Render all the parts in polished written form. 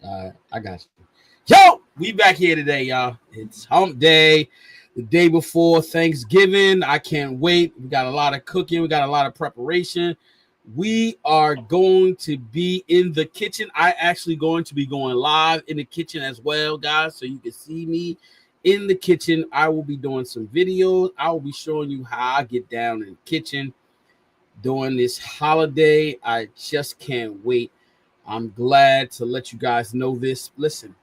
I got you. Yo, we back here today, y'all. It's Hump Day, the day before Thanksgiving. I can't wait. We got a lot of cooking. We got a lot of preparation. We are going to be in the kitchen. I actually going to be going live in the kitchen as well, guys, so you can see me in the kitchen. I will be doing some videos. I will be showing you how I get down in the kitchen during this holiday. I just can't wait. I'm glad to let you guys know this. Listen,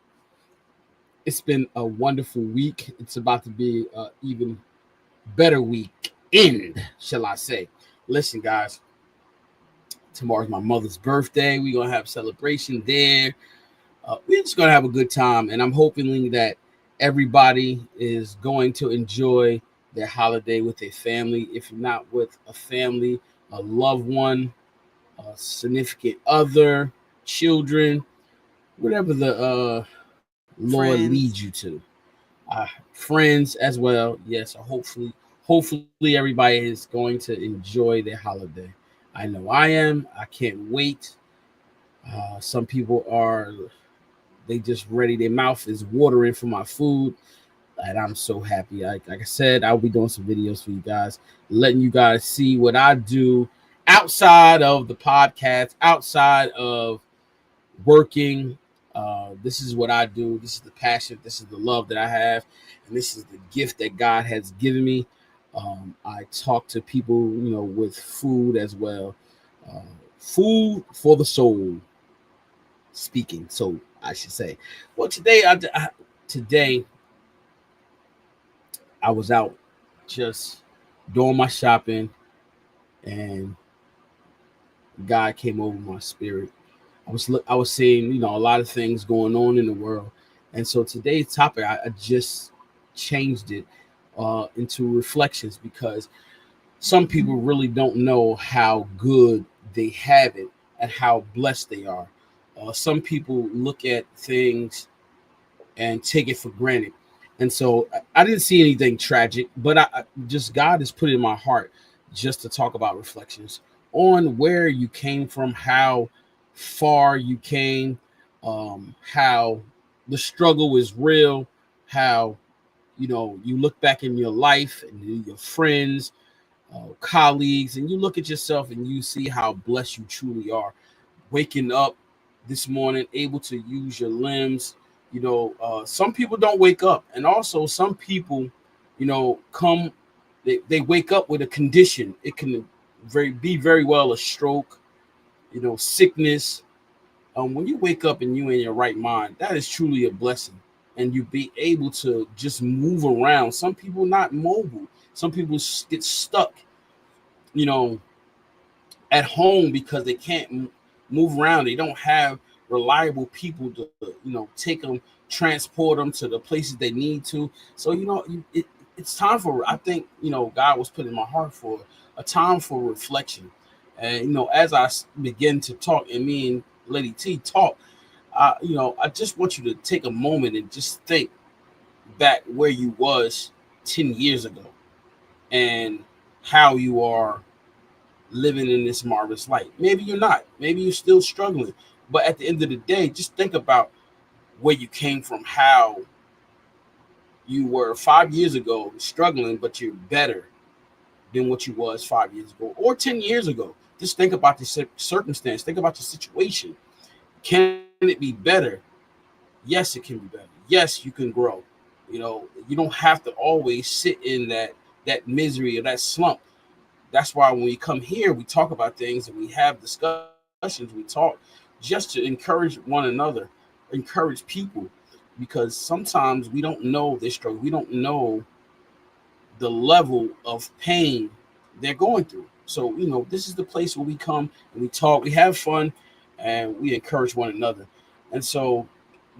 it's been a wonderful week. It's about to be an even better weekend, shall I say. Listen, guys, tomorrow's my mother's birthday. We're going to have a celebration there. We're just going to have a good time. And I'm hoping that everybody is going to enjoy their holiday with their family. If not with a family, a loved one, a significant other, children, whatever the Lord leads you to. Friends as well. Yes, hopefully everybody is going to enjoy their holiday. I know I am. I can't wait. Some people they just ready. Their mouth is watering for my food, and I'm so happy. Like I said, I'll be doing some videos for you guys, letting you guys see what I do outside of the podcast, outside of working. This is what I do. This is the passion. This is the love that I have, and this is the gift that God has given me. I talk to people, with food as well. Food for the soul. Speaking, so I should say. Well, today I was out just doing my shopping, and God came over my spirit. I was seeing, a lot of things going on in the world, and so today's topic I just changed it into reflections, because some people really don't know how good they have it and how blessed they are. Some people look at things and take it for granted, and so I didn't see anything tragic, but I just God has put it in my heart just to talk about reflections on where you came from, how far you came, how the struggle is real, how you look back in your life and your friends, colleagues, and you look at yourself and you see how blessed you truly are. Waking up this morning, able to use your limbs. Some people don't wake up, and also some people, come. They wake up with a condition. It can be very well a stroke, sickness. When you wake up and you in your right mind, that is truly a blessing. And you be able to just move around. Some people not mobile. Some people get stuck, you know, at home because they can't move around. They don't have reliable people to, take them, transport them to the places they need to. So, it's time for, I think, God was putting in my heart for a time for reflection. And, as I begin to talk and me and Lady T talk, I just want you to take a moment and just think back where you was 10 years ago and how you are living in this marvelous light. Maybe you're not. Maybe you're still struggling. But at the end of the day, just think about where you came from, how you were 5 years ago struggling, but you're better than what you was 5 years ago or 10 years ago. Just think about the circumstance. Think about the situation. Can it be better? Yes, it can be better. Yes, you can grow. You don't have to always sit in that misery or that slump. That's why when we come here, we talk about things and we have discussions. We talk just to encourage one another, encourage people, because sometimes we don't know their struggle. We don't know the level of pain they're going through. So, this is the place where we come and we talk, we have fun, and we encourage one another. And so,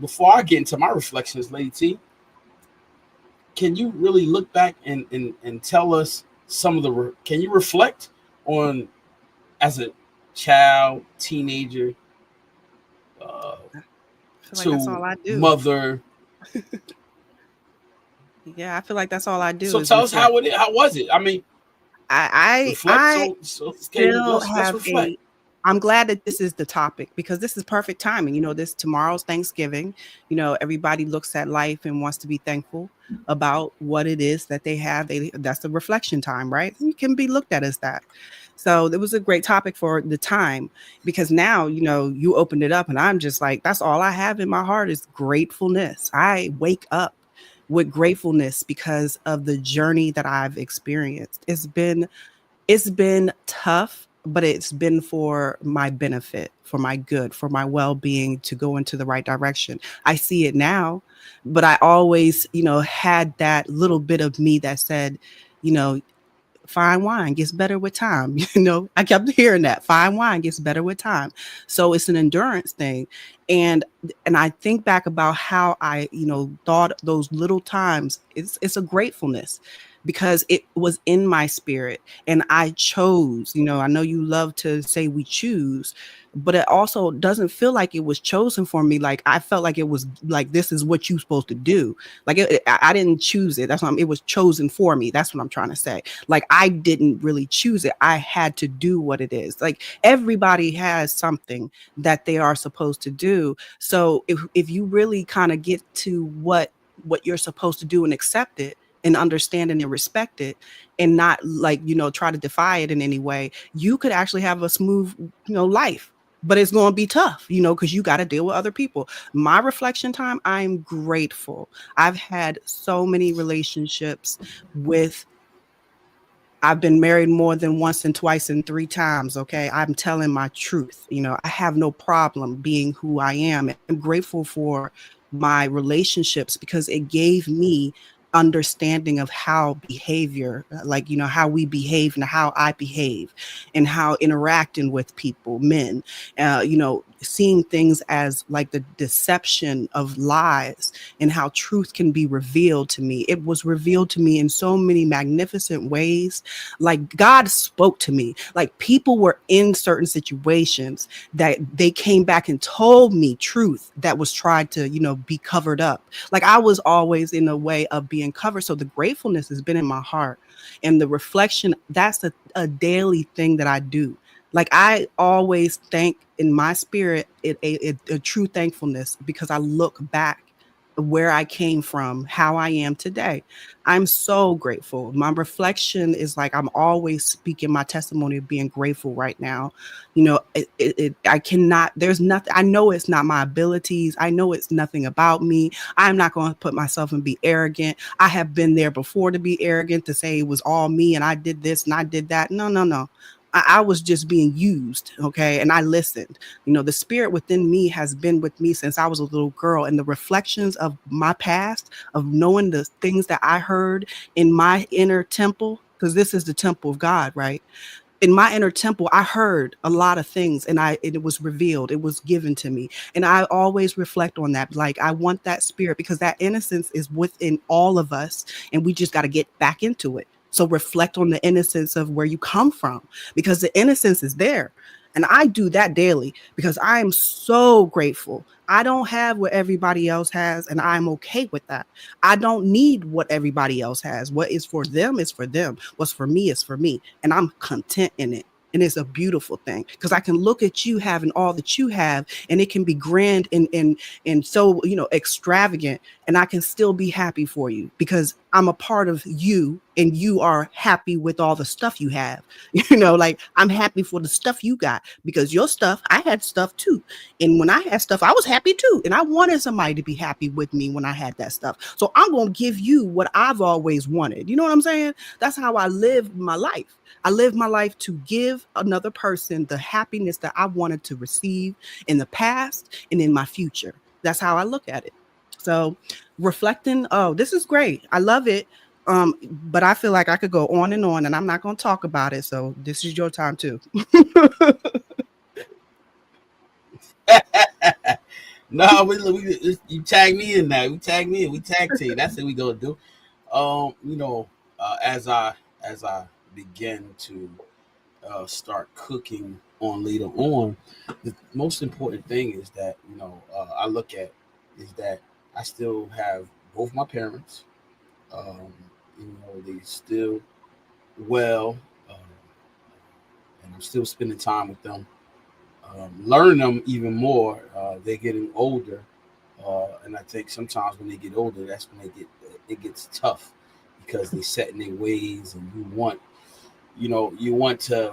before I get into my reflections, Lady T, can you really look back and tell us some of can you reflect on as a child, teenager, I feel like that's to all I do. mother? Yeah, I feel like that's all I do So is tell us reflect. how was it? I mean, I reflect. I So okay, still let's have reflect. I'm glad that this is the topic because this is perfect timing. This tomorrow's Thanksgiving. Everybody looks at life and wants to be thankful about what it is that they have. That's the reflection time, right? It can be looked at as that. So it was a great topic for the time because now, you opened it up and I'm just like, that's all I have in my heart is gratefulness. I wake up with gratefulness because of the journey that I've experienced. It's been tough, but it's been for my benefit, for my good, for my well-being to go into the right direction. I see it now, but I always, had that little bit of me that said, you know, fine wine gets better with time. I kept hearing that fine wine gets better with time. So it's an endurance thing. And I think back about how I, thought those little times, it's a gratefulness because it was in my spirit and I chose. I know you love to say we choose, but it also doesn't feel like it was chosen for me. Like I felt like it was like, this is what you're supposed to do. Like I didn't choose it. It was chosen for me. That's what I'm trying to say. Like I didn't really choose it. I had to do what it is. Like everybody has something that they are supposed to do. So if you really kind of get to what you're supposed to do and accept it and understand and respect it and not like, try to defy it in any way, you could actually have a smooth, life. But it's going to be tough, because you got to deal with other people. My reflection time, I'm grateful. I've had so many relationships with I've been married more than once and twice and three times. Okay. I'm telling my truth. I have no problem being who I am. I'm grateful for my relationships because it gave me understanding of how behavior, like, how we behave and how I behave and how interacting with people, men, seeing things as like the deception of lies and how truth can be revealed to me. It was revealed to me in so many magnificent ways. Like God spoke to me, like people were in certain situations that they came back and told me truth that was tried to, be covered up. Like I was always in a way of being covered. So the gratefulness has been in my heart and the reflection, that's a daily thing that I do. Like I always thank in my spirit a true thankfulness because I look back where I came from, how I am today. I'm so grateful. My reflection is like I'm always speaking my testimony of being grateful right now. I cannot, there's nothing, I know it's not my abilities. I know it's nothing about me. I'm not going to put myself and be arrogant. I have been there before to be arrogant, to say it was all me and I did this and I did that. No, no, no. I was just being used. Okay. And I listened. The spirit within me has been with me since I was a little girl. And the reflections of my past, of knowing the things that I heard in my inner temple, because this is the temple of God, right? In my inner temple, I heard a lot of things and it was revealed, it was given to me. And I always reflect on that. Like I want that spirit because that innocence is within all of us and we just got to get back into it. So reflect on the innocence of where you come from because the innocence is there. And I do that daily because I am so grateful. I don't have what everybody else has, and I'm okay with that. I don't need what everybody else has. What is for them is for them. What's for me is for me. And I'm content in it. And it's a beautiful thing because I can look at you having all that you have, and it can be grand and so extravagant, and I can still be happy for you because I'm a part of you, and you are happy with all the stuff you have. Like I'm happy for the stuff you got because your stuff, I had stuff too. And when I had stuff, I was happy too. And I wanted somebody to be happy with me when I had that stuff. So I'm going to give you what I've always wanted. You know what I'm saying? That's how I live my life. I live my life to give another person the happiness that I wanted to receive in the past and in my future. That's how I look at it. So reflecting, oh, this is great. I love it. But I feel like I could go on and I'm not going to talk about it. So this is your time too. No, you tag me in that. We tag me in. We tag team. That's what we gonna do. You know, as I begin to start cooking on later on, the most important thing is that I look at is that I still have both my parents. Um, they still well, and I'm still spending time with them. learn them even more. They're getting older, and I think sometimes when they get older, that's when it gets tough because they set in their ways, and you want to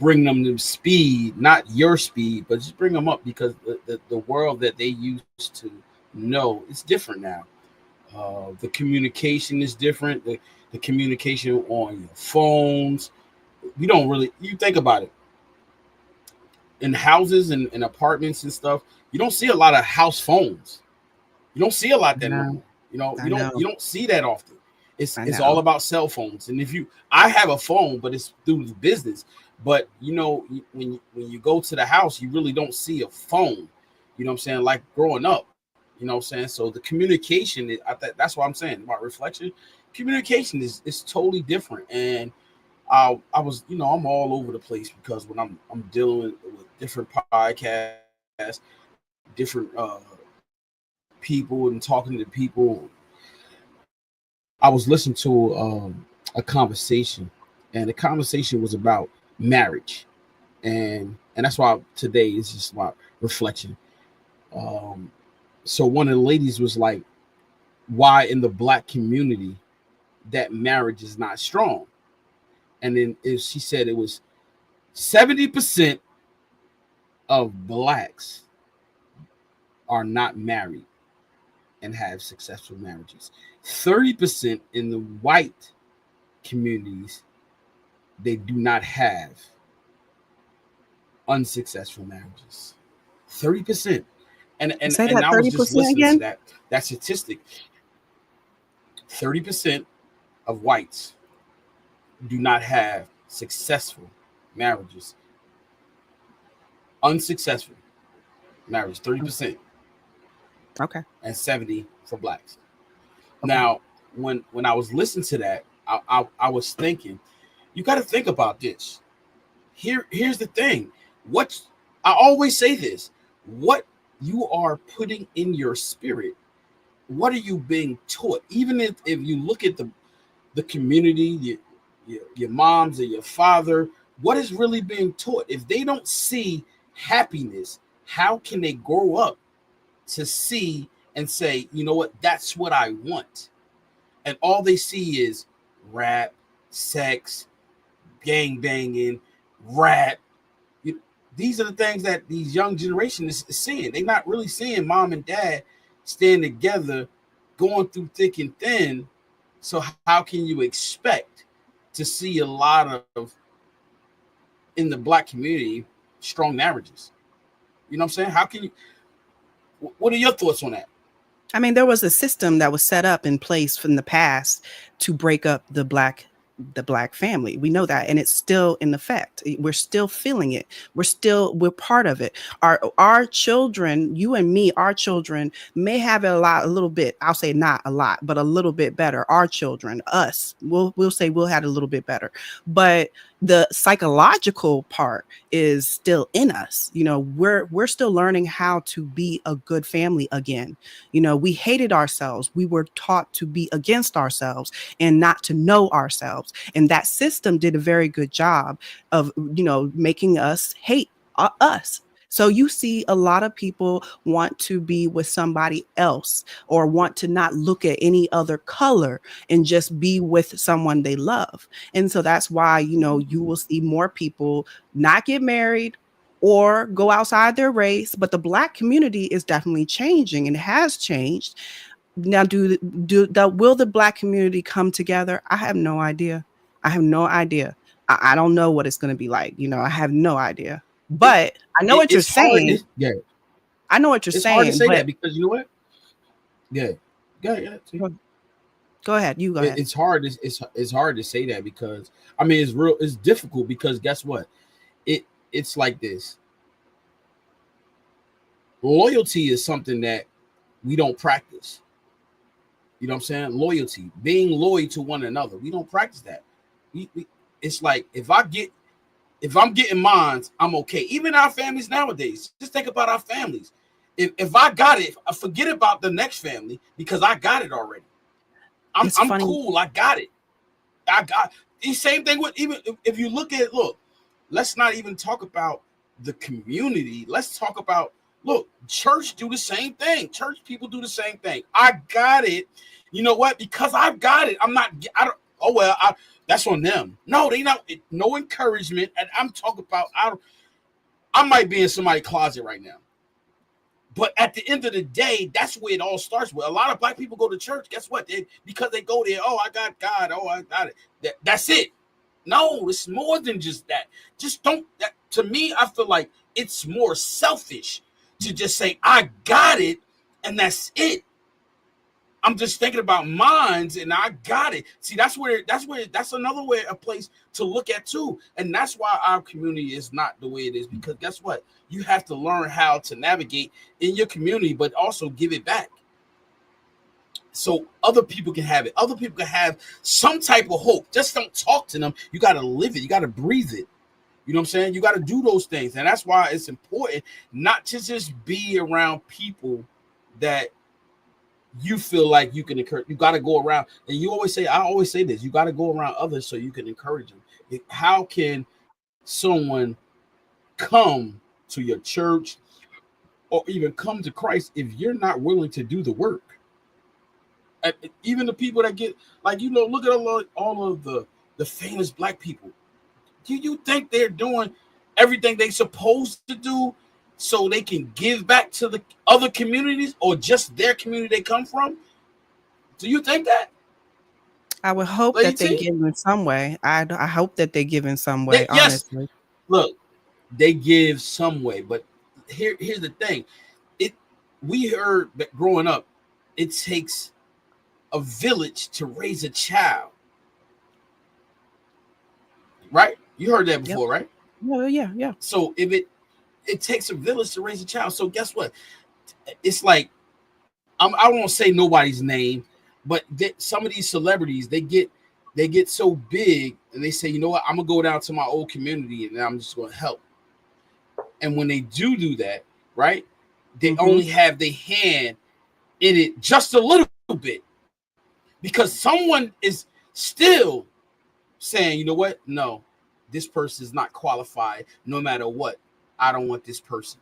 bring them to speed, not your speed, but just bring them up because the world that they used to know is different now. The communication is different. The communication on your phones. We don't really. You think about it in houses and apartments and stuff. You don't see a lot of house phones. You don't see a lot of that no No, more. You know, I know. you don't see that often. I It's all know. about cell phones. And I have a phone, but it's through the business. But when you go to the house, you really don't see a phone. You know what I'm saying? Like growing up, you know what I'm saying? So the communication, that's what I'm saying about reflection. Communication is totally different. And I was, I'm all over the place because when I'm dealing with different podcasts, different people and talking to people, I was listening to a conversation, and the conversation was about marriage, and that's why today is just about reflection. Um, so one of the ladies was like, "Why in the black community that marriage is not strong?" And then she said it was 70% of blacks are not married and have successful marriages. 30% in the white communities, they do not have unsuccessful marriages. 30%. And and Say and that I was just 30% listening to again. that statistic. 30% of whites do not have successful marriages. Unsuccessful marriage, 30%, Okay. and 70 for blacks. Okay. Now, when I was listening to that, I was thinking, you got to think about this. Here's the thing. What I always say this: what you are putting in your spirit, what are you being taught? Even if you look at the community, your moms or your father, what is really being taught? If they don't see happiness, how can they grow up to see and say, you know what, that's what I want? And all they see is rap, sex, gang banging, rap. You, these are the things that these young generation is seeing. They're not really seeing mom and dad stand together, going through thick and thin. So how can you expect to see a lot of in the black community strong marriages? You know what I'm saying? How can you? What are your thoughts on that? I mean, there was a system that was set up in place from the past to break up the black family. We know that, and it's still in effect. We're still feeling it. We're part of it. Our children, you and me, our children may have it a little bit. I'll say not a lot, but a little bit better. Our children, us, we'll say we'll have a little bit better. But the psychological part is still in us. We're still learning how to be a good family again. We hated ourselves. We were taught to be against ourselves and not to know ourselves. And that system did a very good job of, making us hate us. So you see a lot of people want to be with somebody else or want to not look at any other color and just be with someone they love. And so that's why, you will see more people not get married or go outside their race. But the black community is definitely changing and has changed. Now, will the black community come together? I have no idea. I have no idea. I don't know what it's going to be like. I have no idea. It, But I know what you're it's hard. saying. Yeah, I know what you're it's hard to saying. say But that because you know what? Yeah, yeah. See, go ahead. You go ahead. it's hard. It's hard to say that because I mean it's real. It's difficult because guess what? It's like this. Loyalty is something that we don't practice. You know what I'm saying? Loyalty, being loyal to one another. We don't practice that. It's like if I'm getting mines, I'm okay. Even our families nowadays. Just think about our families. If I got it, I forget about the next family because I got it already. It's I'm funny. cool. I got it. I got the same thing with even if you look, let's not even talk about the community, let's talk about, look, church do the same thing. Church people do the same thing. I got it. You know what? Because I've got it. I don't, oh, well, that's on them. No, they not, no encouragement. And I'm talking about, I might be in somebody's closet right now. But at the end of the day, that's where it all starts with. A lot of black people go to church. Guess what? Because they go there, oh, I got God. Oh, I got it. That's it. No, it's more than just that. Just don't. That, to me, I feel like it's more selfish to just say, I got it, and that's it. I'm just thinking about minds, and I got it. See, that's another way, a place to look at too. And that's why our community is not the way it is, because guess what? You have to learn how to navigate in your community, but also give it back. So other people can have it. Other people can have some type of hope. Just don't talk to them. You got to live it. You got to breathe it. You know what I'm saying? You got to do those things. And that's why it's important not to just be around people that you feel like you can encourage. You got to go around, and I always say this, you got to go around others so you can encourage them. How can someone come to your church or even come to Christ if you're not willing to do the work? Even the people that get, like, you know, look at all of the famous black people. Do you think they're doing everything they're supposed to do so they can give back to the other communities or just their community they come from? Do you think that? I would hope that they give in some way. I hope that they give in some way, honestly. Look, they give some way, but here's the thing. We heard that growing up, it takes a village to raise a child. Right? You heard that before, right? Yeah. So if it takes a village to raise a child. So guess what? It's like, I won't say nobody's name, but some of these celebrities, they get so big and they say, you know what, I'm gonna go down to my old community and I'm just gonna help. And when they do that, right, they only have their hand in it just a little bit, because someone is still saying, you know what, no, this person is not qualified no matter what. I don't want this person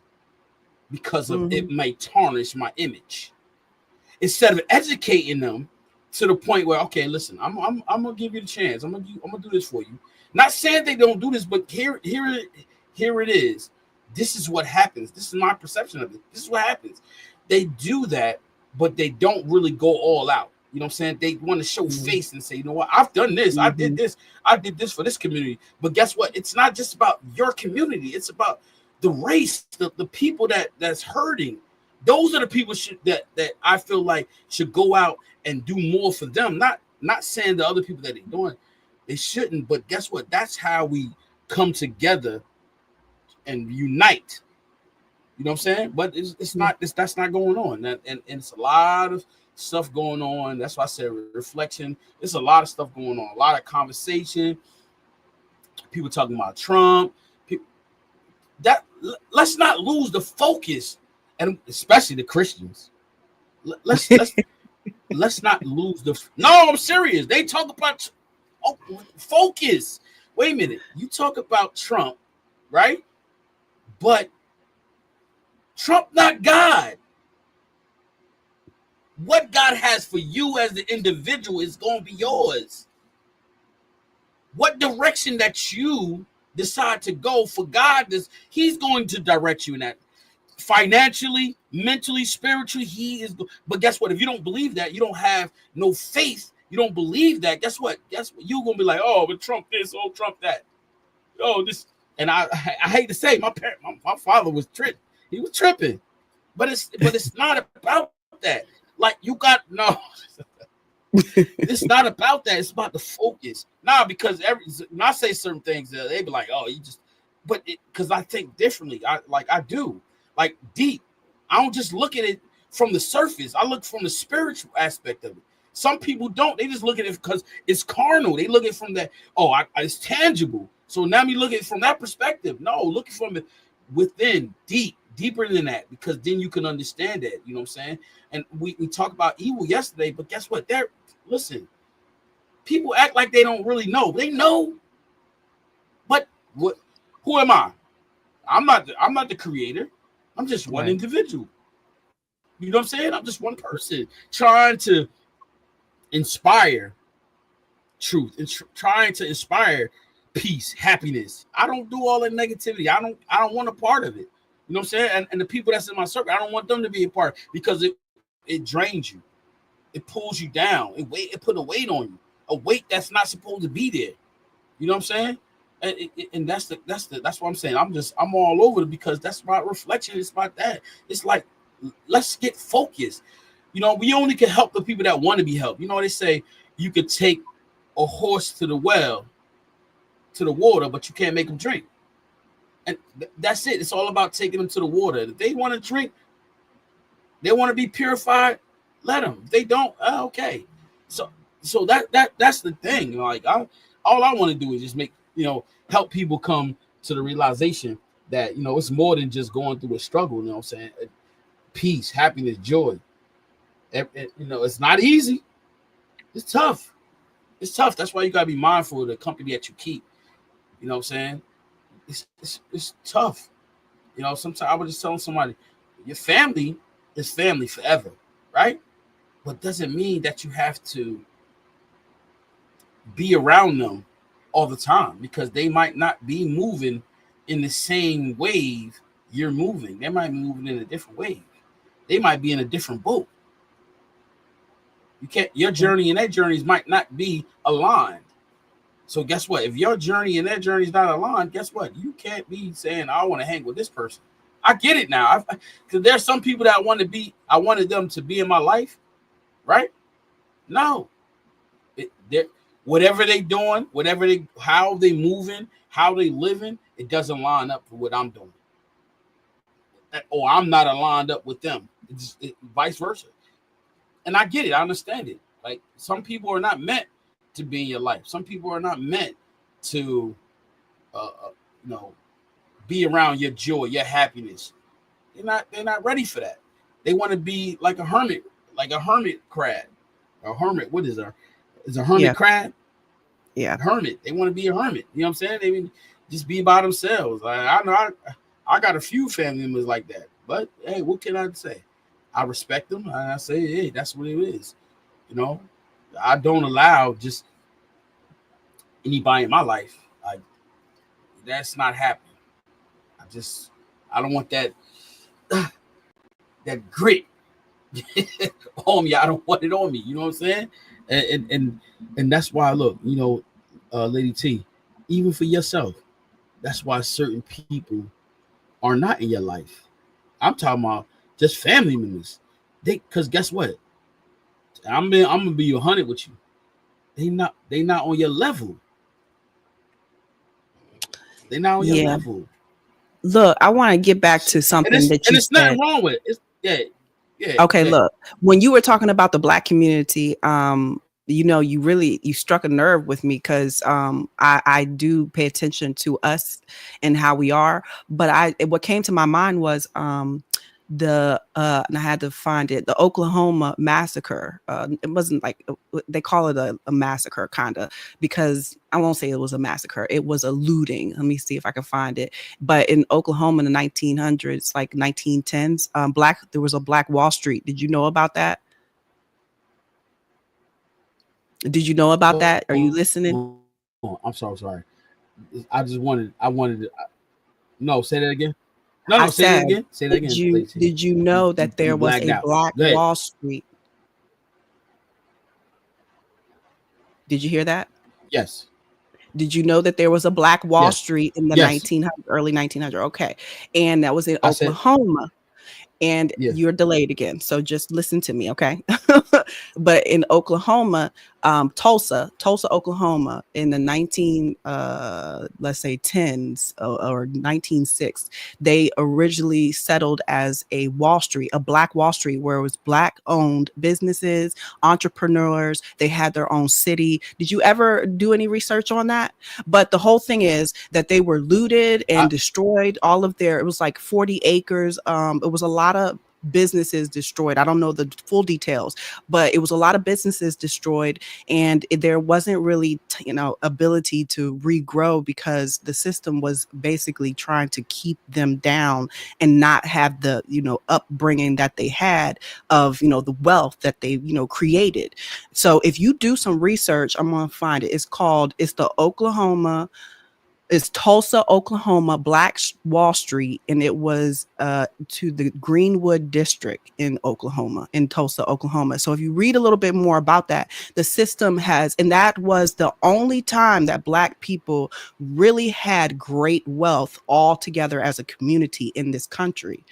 because of it may tarnish my image. Instead of educating them to the point where, okay, listen, I'm gonna give you the chance. I'm gonna do this for you. Not saying they don't do this, but here it is. This is what happens. This is my perception of it. This is what happens. They do that, but they don't really go all out. You know what I'm saying? They want to show face and say, you know what, I've done this. I did this for this community. But guess what? It's not just about your community. It's about the race, the people that's hurting. Those are the people that I feel like should go out and do more for them. Not saying the other people that they're doing, they shouldn't. But guess what? That's how we come together and unite. You know what I'm saying? But that's not going on. And it's a lot of stuff going on. That's why I said reflection. There's a lot of stuff going on. A lot of conversation. People talking about Trump. Let's not lose the focus, and especially the Christians. Let's not lose the. No, I'm serious. They talk about focus. Wait a minute. You talk about Trump, right? But Trump not God. What God has for you as the individual is going to be yours. What direction that you decide to go for God, He's going to direct you in that. Financially, mentally, spiritually, He is. But guess what? If you don't believe that, you don't have no faith. You don't believe that. Guess what? You're gonna be like, oh, but Trump this, oh, Trump that, oh, this. And I hate to say, my father was tripping. He was tripping, but it's not about that. Like, you got no. It's not about that. It's about the focus. Nah, because when I say certain things, they be like, oh, you just. But because I think differently. I do. Like, deep. I don't just look at it from the surface. I look from the spiritual aspect of it. Some people don't. They just look at it because it's carnal. They look at it from that. Oh, it's tangible. So now we look at it from that perspective. No, look from it within, deeper than that, because then you can understand that. You know what I'm saying? And we talked about evil yesterday, but guess what? Listen, people act like they don't really know. They know. But what? Who am I? I'm not the creator. I'm just one individual. You know what I'm saying? I'm just one person trying to inspire truth and trying to inspire peace, happiness. I don't do all that negativity. I don't want a part of it. You know what I'm saying? And the people that's in my circle, I don't want them to be a part, because it drains you. It pulls you down. It put a weight on you. A weight that's not supposed to be there. You know what I'm saying? And that's what I'm saying. I'm all over it, because that's my reflection. It's about that. It's like, let's get focused. You know, we only can help the people that want to be helped. You know, they say you could take a horse to the well, to the water, but you can't make them drink. And that's it. It's all about taking them to the water. If they want to drink, they want to be purified, let them. If they don't, okay. So that's the thing. Like, all I want to do is just make, help people come to the realization that, it's more than just going through a struggle. You know what I'm saying? Peace, happiness, joy. It's not easy. It's tough. It's tough. That's why you gotta be mindful of the company that you keep. You know what I'm saying? It's tough. Sometimes I was just telling somebody, your family is family forever, right? But doesn't mean that you have to be around them all the time, because they might not be moving in the same wave you're moving. They might be moving in a different wave. They might be in a different boat. Your journey and their journeys might not be aligned. So guess what? If your journey and their journey is not aligned, guess what? You can't be saying, I want to hang with this person. I get it now. Because there's some people that I wanted them to be in my life, right? No. Whatever they doing, how they moving, how they living, it doesn't line up with what I'm doing. Or I'm not aligned up with them. It's vice versa. And I get it. I understand it. Like, some people are not meant to be in your life. Some people are not meant to, be around your joy, your happiness. They're not ready for that. They want to be like a hermit crab. A hermit. What is a hermit crab? Yeah. A hermit. They want to be a hermit. You know what I'm saying? They mean just be by themselves. I know I got a few family members like that. But hey, what can I say? I respect them. And I say, hey, that's what it is. I don't allow just anybody in my life. Like, that's not happening. I don't want that grit on me. I don't want it on me. You know what I'm saying? And that's why, look, Lady T, even for yourself, that's why certain people are not in your life. I'm talking about just family members. Because guess what? I'm gonna be 100 with you. They not on your level. They're not on your level. Look, I want to get back to something that you it's said. Nothing wrong with it. Okay, look, when you were talking about the Black community, you struck a nerve with me, because I do pay attention to us and how we are. But what came to my mind was and I had to find it, the Oklahoma massacre. It wasn't like they call it a massacre, kind of, because I won't say it was a massacre. It was a looting. Let me see if I can find it. But in Oklahoma in the 1900s, like 1910s, there was a Black Wall Street. Did you know about that? Did you know about that? Are you listening? I'm sorry. I wanted to. No, say that again. No, say that again. Say that again. Did you know that there was a Black Wall Street? Did you hear that? Yes. Did you know that there was a Black Wall Street in the early 1900s? Okay. And that was in Oklahoma. And you're delayed again. So just listen to me, okay? But in Oklahoma, Tulsa, Oklahoma, in the 10s or 1906, they originally settled as a Wall Street, a Black Wall Street, where it was Black-owned businesses, entrepreneurs. They had their own city. Did you ever do any research on that? But the whole thing is that they were looted and destroyed. It was like 40 acres. It was a lot of businesses destroyed. I don't know the full details, but it was a lot of businesses destroyed, and there wasn't really, ability to regrow because the system was basically trying to keep them down and not have the, upbringing that they had of, the wealth that they, created. So if you do some research, I'm going to find it. It's Tulsa, Oklahoma, Black Wall Street, and it was to the Greenwood District in Oklahoma, in Tulsa, Oklahoma. So if you read a little bit more about that, the system has, and that was the only time that Black people really had great wealth all together as a community in this country.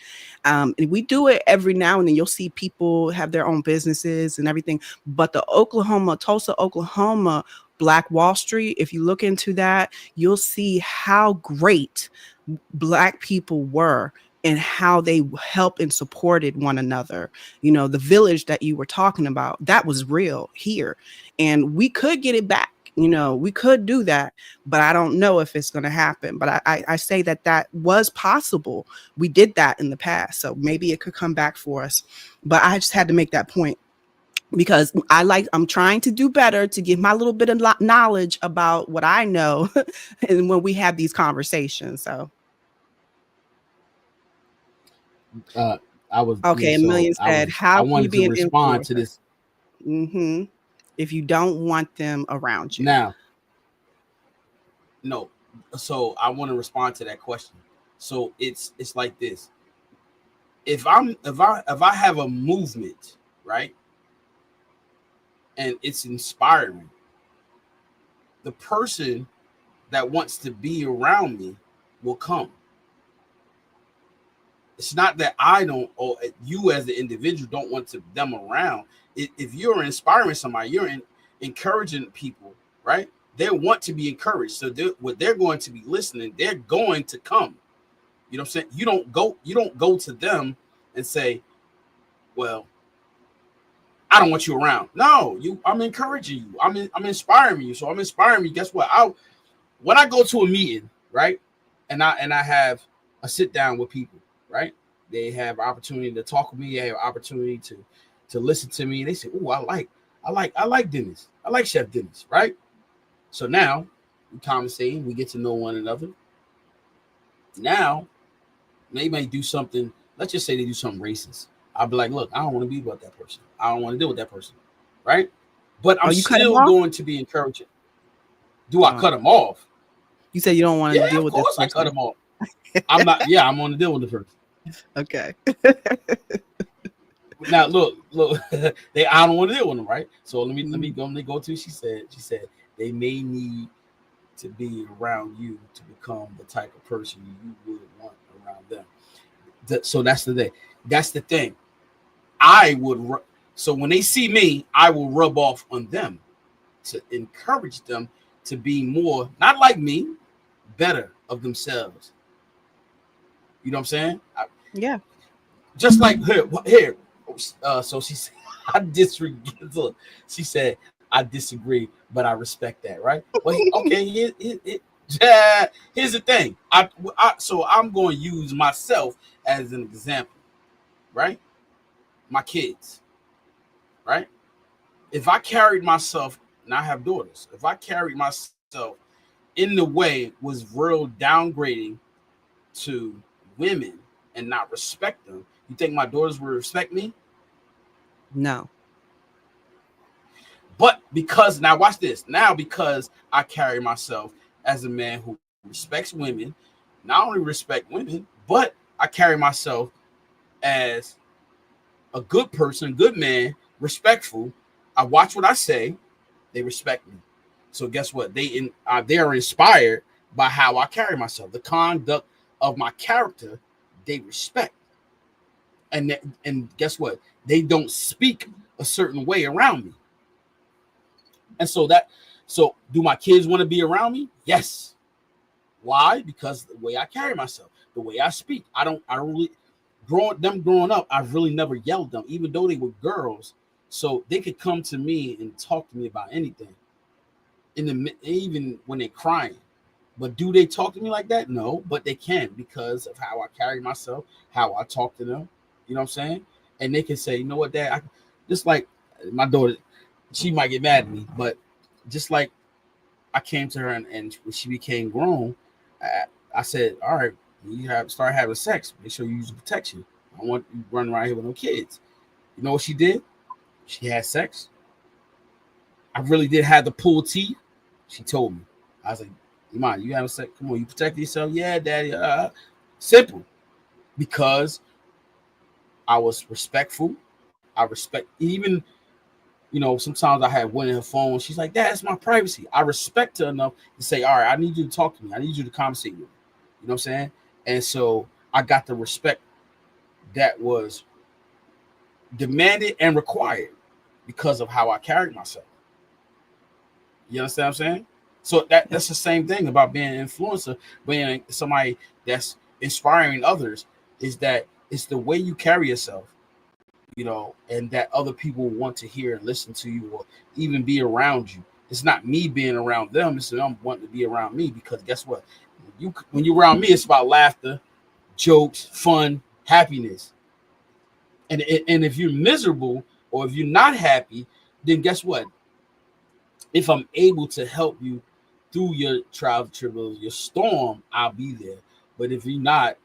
And we do it every now and then. You'll see people have their own businesses and everything, but the Tulsa, Oklahoma, Black Wall Street, if you look into that, you'll see how great Black people were and how they helped and supported one another. The village that you were talking about, that was real here. And we could get it back. We could do that, but I don't know if it's going to happen. But I say that was possible. We did that in the past. So maybe it could come back for us. But I just had to make that point, because I'm trying to do better, to give my little bit of knowledge about what I know and when we have these conversations. So I was okay. yeah, so Amelia said, how can you be an respond to this if you don't want them around you? now. No, so I want to respond to that question. So it's like this: if I have a movement, right, and it's inspiring, the person that wants to be around me will come. It's not that I don't, or you as the individual don't want them around. If you're inspiring somebody, you're encouraging people, right? They want to be encouraged. So they're going to be listening. They're going to come. You know what I'm saying? You don't go to them and say, well, I don't want you around. No, I'm encouraging you. I'm inspiring you. So I'm inspiring you. Guess what? When I go to a meeting, right, and I have a sit down with people, right? They have opportunity to talk with me. They have opportunity to listen to me. They say, "Oh, I like Dennis. I like Chef Dennis," right? So now we conversate. We get to know one another. Now they may do something. Let's just say they do something racist. I'll be like, look, I don't want to be with that person. I don't want to deal with that person, right? But I'm still going to be encouraging. Do I cut them off? You said you don't want to deal with this person. Of course I cut them off. I'm not. Yeah, I'm on the deal with the person. Okay. Now look. I don't want to deal with them, right? So let me go to. She said they may need to be around you to become the type of person you would want around them. So that's the thing. That's the thing. So when they see me, I will rub off on them to encourage them to be more, not like me, better of themselves. You know what I'm saying? Yeah. Just like here. So she said, She said, I disagree, but I respect that, right? Well, okay. Here's the thing. So I'm going to use myself as an example, right? My kids, right? If I carried myself, and I have daughters, if I carried myself in the way was real downgrading to women and not respect them, you think my daughters would respect me? No. But because, now watch this, now because I carry myself as a man who respects women, not only respect women, but I carry myself as a good person, good man, respectful. I watch what I say. They respect me. So guess what? They are inspired by how I carry myself. The conduct of my character, they respect. And guess what? They don't speak a certain way around me. And so do my kids want to be around me? Yes. Why? Because the way I carry myself, the way I speak. I don't really growing up, I've really never yelled at them, even though they were girls. So they could come to me and talk to me about anything, even when they're crying. But do they talk to me like that? No, but they can, because of how I carry myself, how I talk to them. You know what I'm saying? And they can say, you know what, Dad, just like my daughter, she might get mad at me, but just like I came to her and when she became grown, I said, all right, you start having sex. Make sure you use protection. I want you running around here with no kids. You know what she did? She had sex. I really did have to pull teeth. She told me. I was like, Iman, you having sex? Come on, you protect yourself? Yeah, Daddy. Simple. Because I was respectful. I respect even, sometimes I had one in her phone. She's like, Dad, that's my privacy. I respect her enough to say, all right, I need you to talk to me. I need you to conversate with me. You know what I'm saying? And so I got the respect that was demanded and required because of how I carried myself. You understand what I'm saying? So that's the same thing about being an influencer, being somebody that's inspiring others, is that it's the way you carry yourself, and that other people want to hear and listen to you or even be around you. It's not me being around them, it's them wanting to be around me, because guess what? When you're around me, it's about laughter, jokes, fun, happiness. And if you're miserable or if you're not happy, then guess what? If I'm able to help you through your trials and tribulations, your storm, I'll be there. But if you're not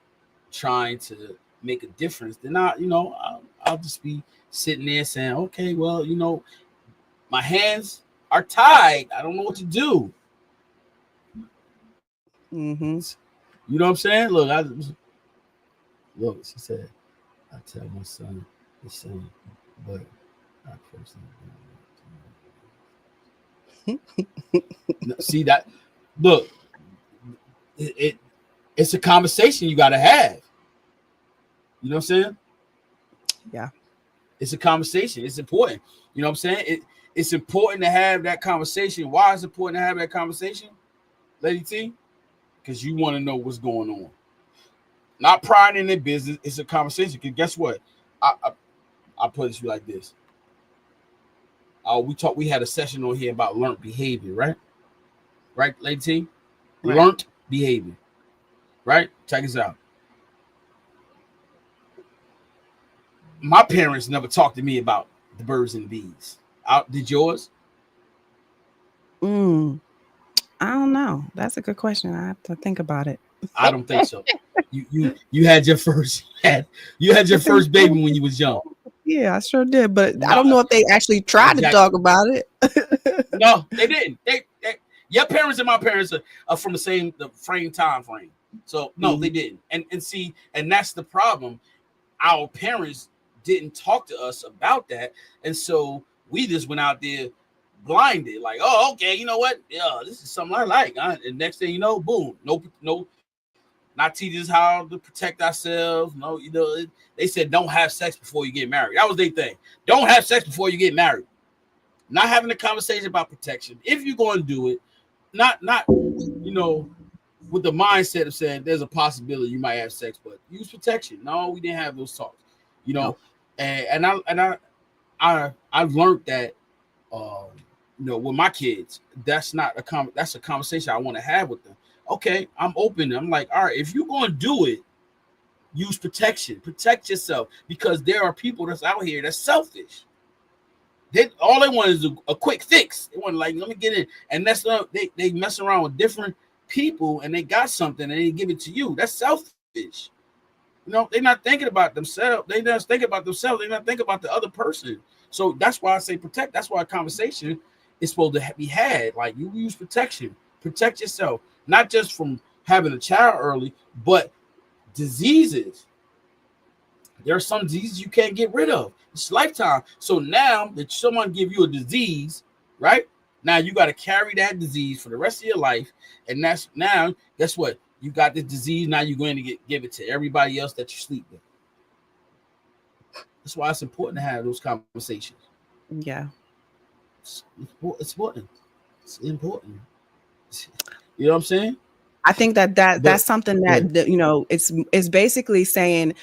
trying to make a difference, then I'll just be sitting there saying, okay, well, my hands are tied. I don't know what to do. Mm-hmm. You know what I'm saying? Look, she said, I tell my son the same, but I personally see that. Look, it's a conversation you got to have. You know what I'm saying? Yeah. It's a conversation. It's important. You know what I'm saying? It's important to have that conversation. Why is it important to have that conversation, Lady T? Because you want to know what's going on. Not prying in their business. It's a conversation. Because guess what? I'll put it to you like this. We had a session on here about learned behavior, right? Right, Lady T? Right. Learned behavior. Right? Check this out. My parents never talked to me about the birds and the bees. Did yours? I don't know. That's a good question. I have to think about it. I don't think so. You had your first baby when you was young. Yeah, I sure did, but no, I don't know if they actually tried to talk about it. No, they didn't. Your parents and my parents are from the same time frame. So no, they didn't. And see, and that's the problem. Our parents didn't talk to us about that, and so we just went out there blinded, like, oh, okay, you know what? Yeah, this is something I like. And next thing you know, boom, no, not teach us how to protect ourselves. No, they said don't have sex before you get married. That was their thing. Don't have sex before you get married. Not having a conversation about protection. If you're going to do it, not with the mindset of saying there's a possibility you might have sex, but use protection. No, we didn't have those talks. And I've learned that with my kids, that's a conversation I want to have with them. Okay, I'm open. I'm like, all right, if you're going to do it, use protection. Protect yourself, because there are people that's out here that's selfish. All they want is a quick fix. They want let me get in, and that's not they mess around with different people and they got something and they give it to you. That's selfish. They're not thinking about themselves. They just think about themselves. They're not thinking about the other person. So that's why I say protect. That's why a conversation is supposed to be had. Like, you use protection. Protect yourself, not just from having a child early, but diseases. There are some diseases you can't get rid of. It's lifetime. So now that someone give you a disease, right? Now you got to carry that disease for the rest of your life. And that's now, guess what? You got this disease. Now you're going to give it to everybody else that you sleep with. That's why it's important to have those conversations. Yeah. It's important. It's important. You know what I'm saying? I think that's something that, it's basically saying,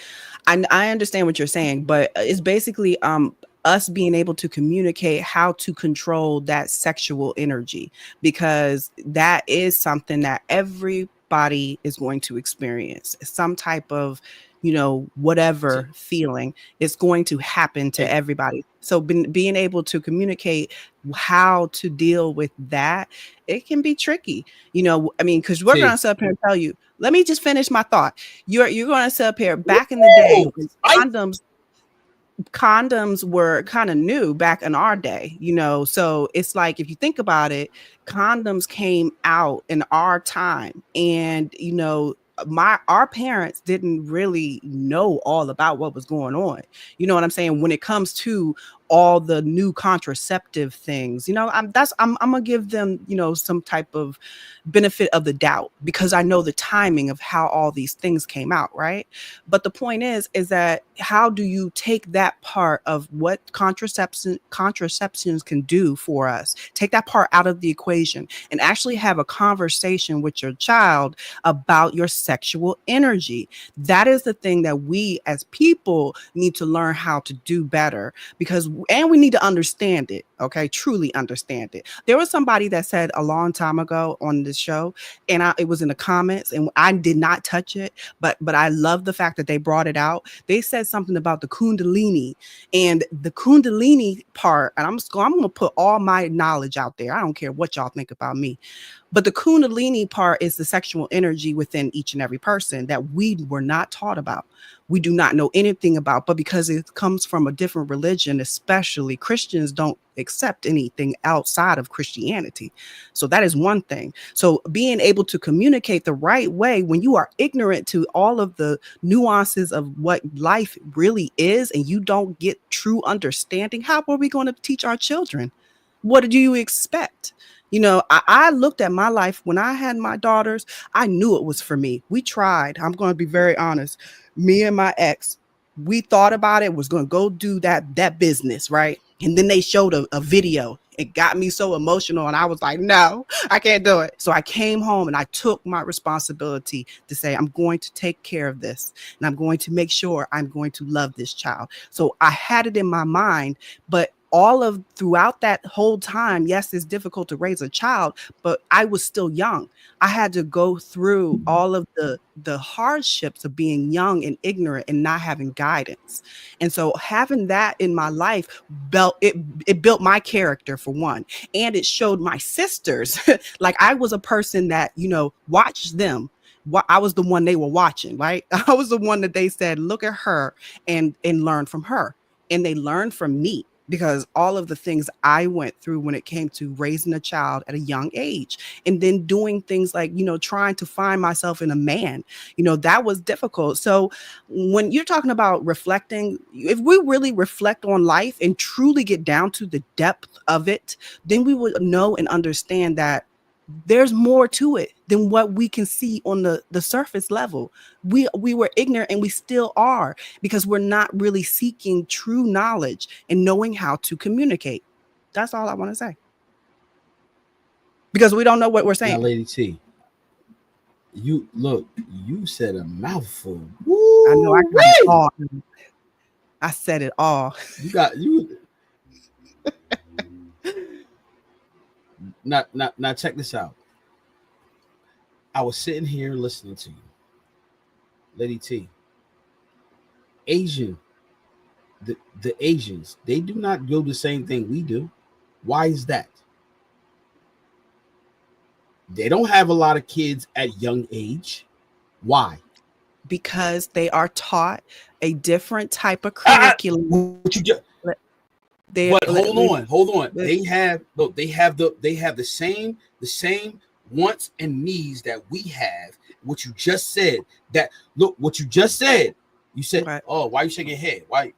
I understand what you're saying, but it's basically us being able to communicate how to control that sexual energy, because that is something that everybody is going to experience, some type of whatever feeling, it's going to happen to everybody. So being able to communicate how to deal with that, it can be tricky, because we're going to sit up here and tell you, let me just finish my thought. You're going to sit up here. Back in the day, condoms were kind of new back in our day, so it's like, if you think about it, condoms came out in our time, and our parents didn't really know all about what was going on. You know what I'm saying? When it comes to all the new contraceptive things, I'm gonna give them, some type of benefit of the doubt, because I know the timing of how all these things came out, right? But the point is that how do you take that part of what contraceptions can do for us, take that part out of the equation, and actually have a conversation with your child about your sexual energy? That is the thing that we as people need to learn how to do better, and we need to understand it. Okay, truly understand it. There was somebody that said a long time ago on this show, and it was in the comments, and I did not touch it, but I love the fact that they brought it out. They said something about the Kundalini, and the Kundalini part, and I'm going to put all my knowledge out there. I don't care what y'all think about me. But the Kundalini part is the sexual energy within each and every person that we were not taught about. We do not know anything about, but because it comes from a different religion, especially Christians don't accept anything outside of Christianity. So that is one thing. So being able to communicate the right way when you are ignorant to all of the nuances of what life really is, and you don't get true understanding, how are we going to teach our children? What do you expect? I looked at my life when I had my daughters. I knew it was for me. We tried. I'm going to be very honest. Me and my ex, we thought about it, was going to go do that business, right? And then they showed a video. It got me so emotional, and I was like, no, I can't do it. So I came home and I took my responsibility to say, I'm going to take care of this, and I'm going to make sure I'm going to love this child. So I had it in my mind, but throughout that whole time, yes, it's difficult to raise a child, but I was still young. I had to go through all of the hardships of being young and ignorant and not having guidance. And so having that in my life it built my character, for one, and it showed my sisters like I was a person that, watched them. I was the one they were watching, right? I was the one that they said, look at her and learn from her. And they learned from me, because all of the things I went through when it came to raising a child at a young age, and then doing things like, trying to find myself in a man, that was difficult. So when you're talking about reflecting, if we really reflect on life and truly get down to the depth of it, then we would know and understand that there's more to it than what we can see on the surface level. We were ignorant, and we still are, because we're not really seeking true knowledge and knowing how to communicate. That's all I want to say, because we don't know what we're saying. Now, Lady T, you said a mouthful. Woo, I know. I got it all. I said it all. You Now check this out. I was sitting here listening to you, Lady T. The Asians, they do not do the same thing we do. Why is that? They don't have a lot of kids at young age. Why? Because they are taught a different type of curriculum. Hold on. They have the same wants and needs that we have. What you just said. You said, right. Oh, why are you shaking your head? Why?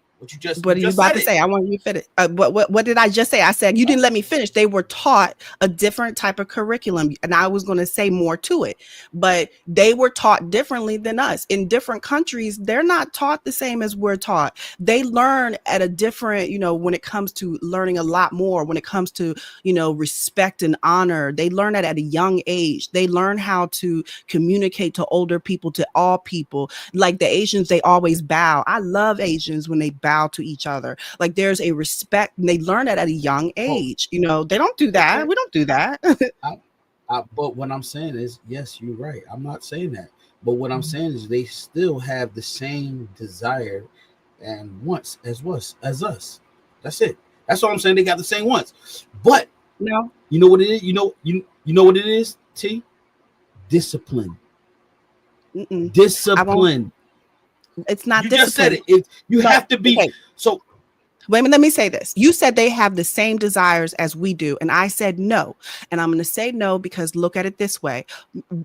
What are you about to say? I want you to finish. What did I just say? I said you didn't let me finish. They were taught a different type of curriculum, and I was going to say more to it, but they were taught differently than us. In different countries, they're not taught the same as we're taught. They learn at a different, when it comes to learning a lot more, when it comes to, respect and honor, they learn that at a young age. They learn how to communicate to older people, to all people. Like the Asians, they always bow. I love Asians when they bow to each other. Like there's a respect, and they learn that at a young age. They don't do that. We don't do that. But what I'm saying is, yes, you're right. I'm not saying that, But what I'm saying is they still have the same desire and wants as us. That's it. That's all I'm saying. They got the same wants. But No, you know what it is? You know what it is, T? Discipline. mm-mm. I won't. Discipline. It's not You just said discipline. it. You No, have to be okay. so Wait a minute, let me say this. You said they have the same desires as we do. And I said no. And I'm going to say no because look at it this way.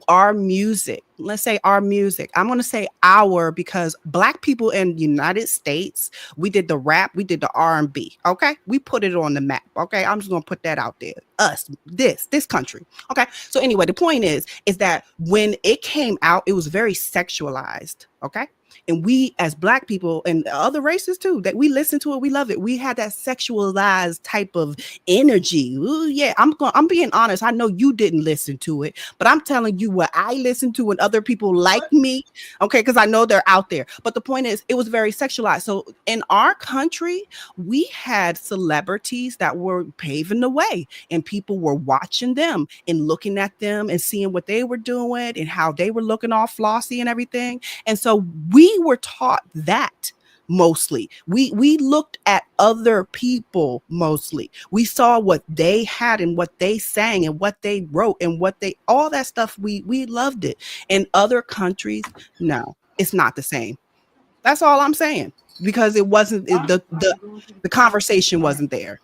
Our music, let's say our music. I'm going to say our because Black people in the United States, we did the rap, we did the R&B. Okay. We put it on the map. Okay. I'm just going to put that out there. Us, this country. Okay. So anyway, the point is that when it came out, it was very sexualized. Okay. And we as Black people and other races too, that we listen to it, we love it. We had that sexualized type of energy. Ooh, yeah, I'm being honest. I know you didn't listen to it, but I'm telling you what I listen to and other people like me. Okay, because I know they're out there. But the point is, it was very sexualized. So in our country, we had celebrities that were paving the way, and people were watching them and looking at them and seeing what they were doing and how they were looking all flossy and everything. And so we were taught that mostly. We looked at other people mostly. We saw what they had and what they sang and what they wrote and what they all that stuff. We loved it. In other countries, no, it's not the same. That's all I'm saying. Because it wasn't the conversation wasn't there.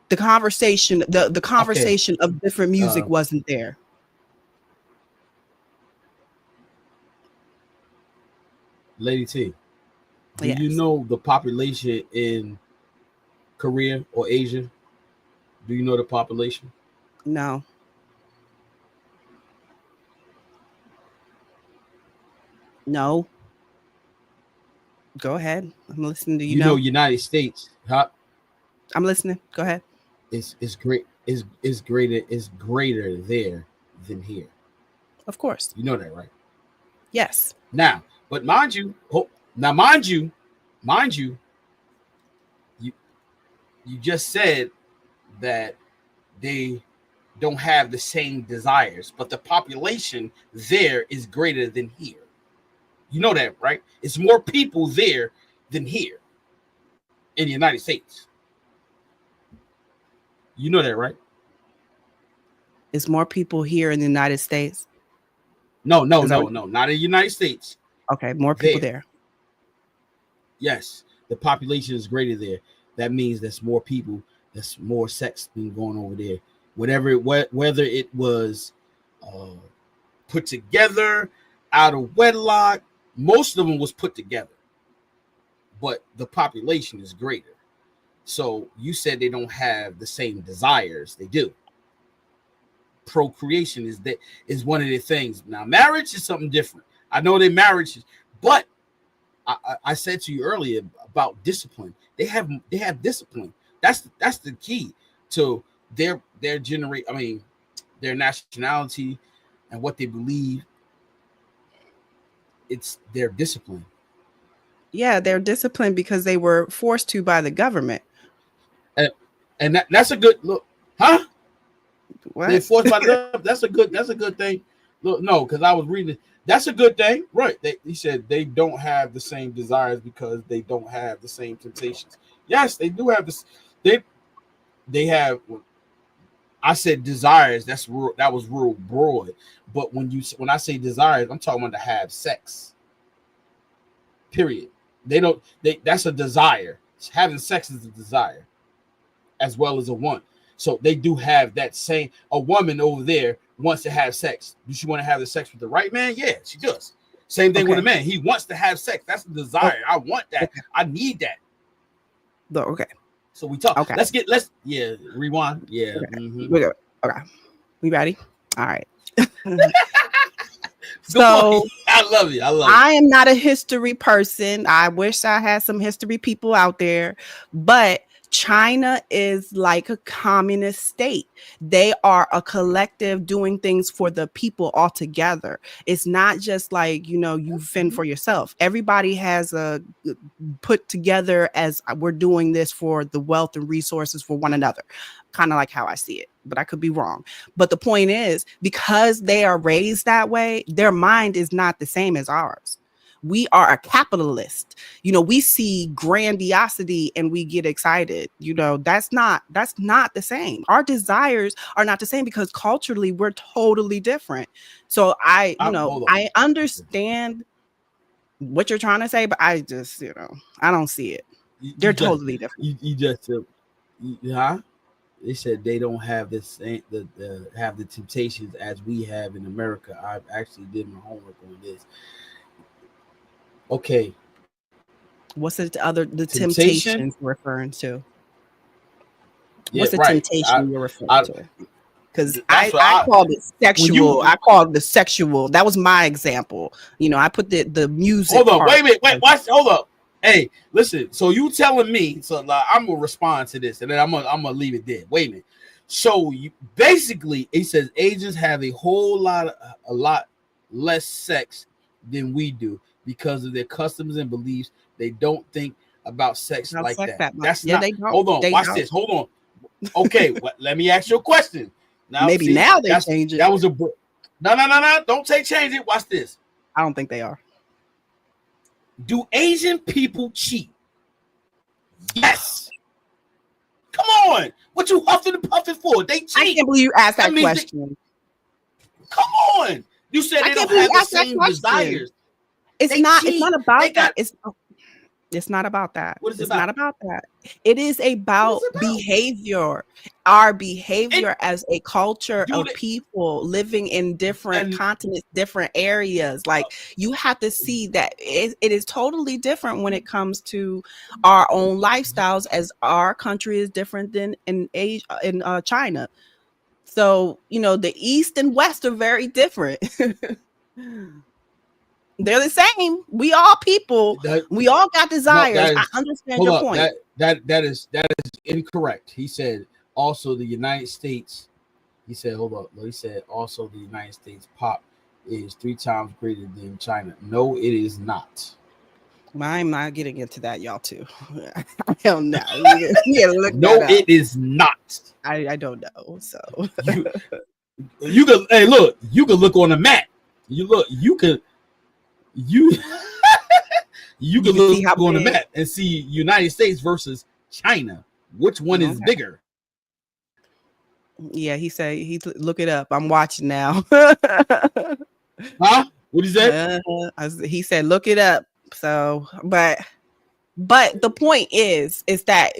The conversation, the conversation of different music wasn't there. Lady T, do Yes. you know the population in Korea or Asia? Do you know the population? No. No. Go ahead. I'm listening to you. You know United States, huh? I'm listening. Go ahead. Is great is greater there than here. Of course. You know that, right? Yes. Now, but mind you, you just said that they don't have the same desires, but the population there is greater than here. You know that, right? It's more people there than here in the United States. You know that, right? It's more people here in the United States. No, not in the United States. Okay, more people there. Yes, the population is greater there. That means there's more people, there's more sex being going over there. Whether it was put together out of wedlock, most of them was put together, but the population is greater. So you said they don't have the same desires. They do. Procreation is one of the things. Now, marriage is something different. I know they marriages, but I said to you earlier about discipline. They have discipline. That's the key to their their nationality and what they believe. It's their discipline. Yeah, they're disciplined because they were forced to by the government. And that's a good look, huh? What? They forced by the that's a good thing. Look, no, because I was reading it. That's a good thing, right? He said they don't have the same desires because they don't have the same temptations. Yes, they do have this. They have. I said desires. That was real broad. But when I say desires, I'm talking about to have sex. Period. That's a desire. Having sex is a desire, as well as a want. So they do have that same. A woman over there wants to have sex. Does she want to have the sex with the right man? Yeah, she does. Same thing with a man. He wants to have sex. That's a desire. I want that. Okay. I need that. Okay. So we talk. Okay. Let's rewind. Yeah. Okay. Mm-hmm. Okay. We ready? All right. So I love you. I am not a history person. I wish I had some history people out there, but China is like a communist state. They are a collective doing things for the people all together. It's not just like, you fend for yourself. Everybody has a put together as we're doing this for the wealth and resources for one another. Kind of like how I see it, but I could be wrong. But the point is, because they are raised that way, their mind is not the same as ours. We are a capitalist. We see grandiosity and we get excited. That's not the same. Our desires are not the same because culturally we're totally different. So I understand what you're trying to say, but I just, I don't see it. They're totally different. You just, huh? They said they don't have the same have the temptations as we have in America. I actually did my homework on this. Okay. What's the temptations referring to? What's the temptation you're referring to? Because I called it sexual. I called the sexual. That was my example. I put the music. Hold on, wait, watch. Hold up. Hey, listen. So you telling me? So I'm gonna respond to this, and then I'm gonna leave it there. Wait a minute. So basically, it says Asians have a lot less sex than we do because of their customs and beliefs. They don't think about sex like that. That's not. They don't. Hold on. Watch this. Hold on. Okay. Let me ask you a question. Now, now they change it. That was no. Don't say change it. Watch this. I don't think they are. Do Asian people cheat? Yes. Come on. What you huffing and puffing for? They cheat. I can't believe you asked that question. Come on. You said they don't have the same desires. It's not about that. It's not about that. What is it about? It's not about that. It is about behavior. Our behavior as a culture of people living in different continents, different areas. Like, you have to see that it is totally different when it comes to our own lifestyles, as our country is different than in China. So, the East and West are very different. They're the same. We all people. We all got desires. I understand your point. That is incorrect. He said also the United States. He said, hold up. He said also the United States pop is 3 times greater than China. No, it is not. I'm not getting into that, y'all too. I don't know. No, it is not. I don't know. So you could look. You could look on the map. You could look on the map and see United States versus China. Which one is bigger? Yeah, he said look it up. I'm watching now. Huh? What did he say? He said look it up. So, but the point is that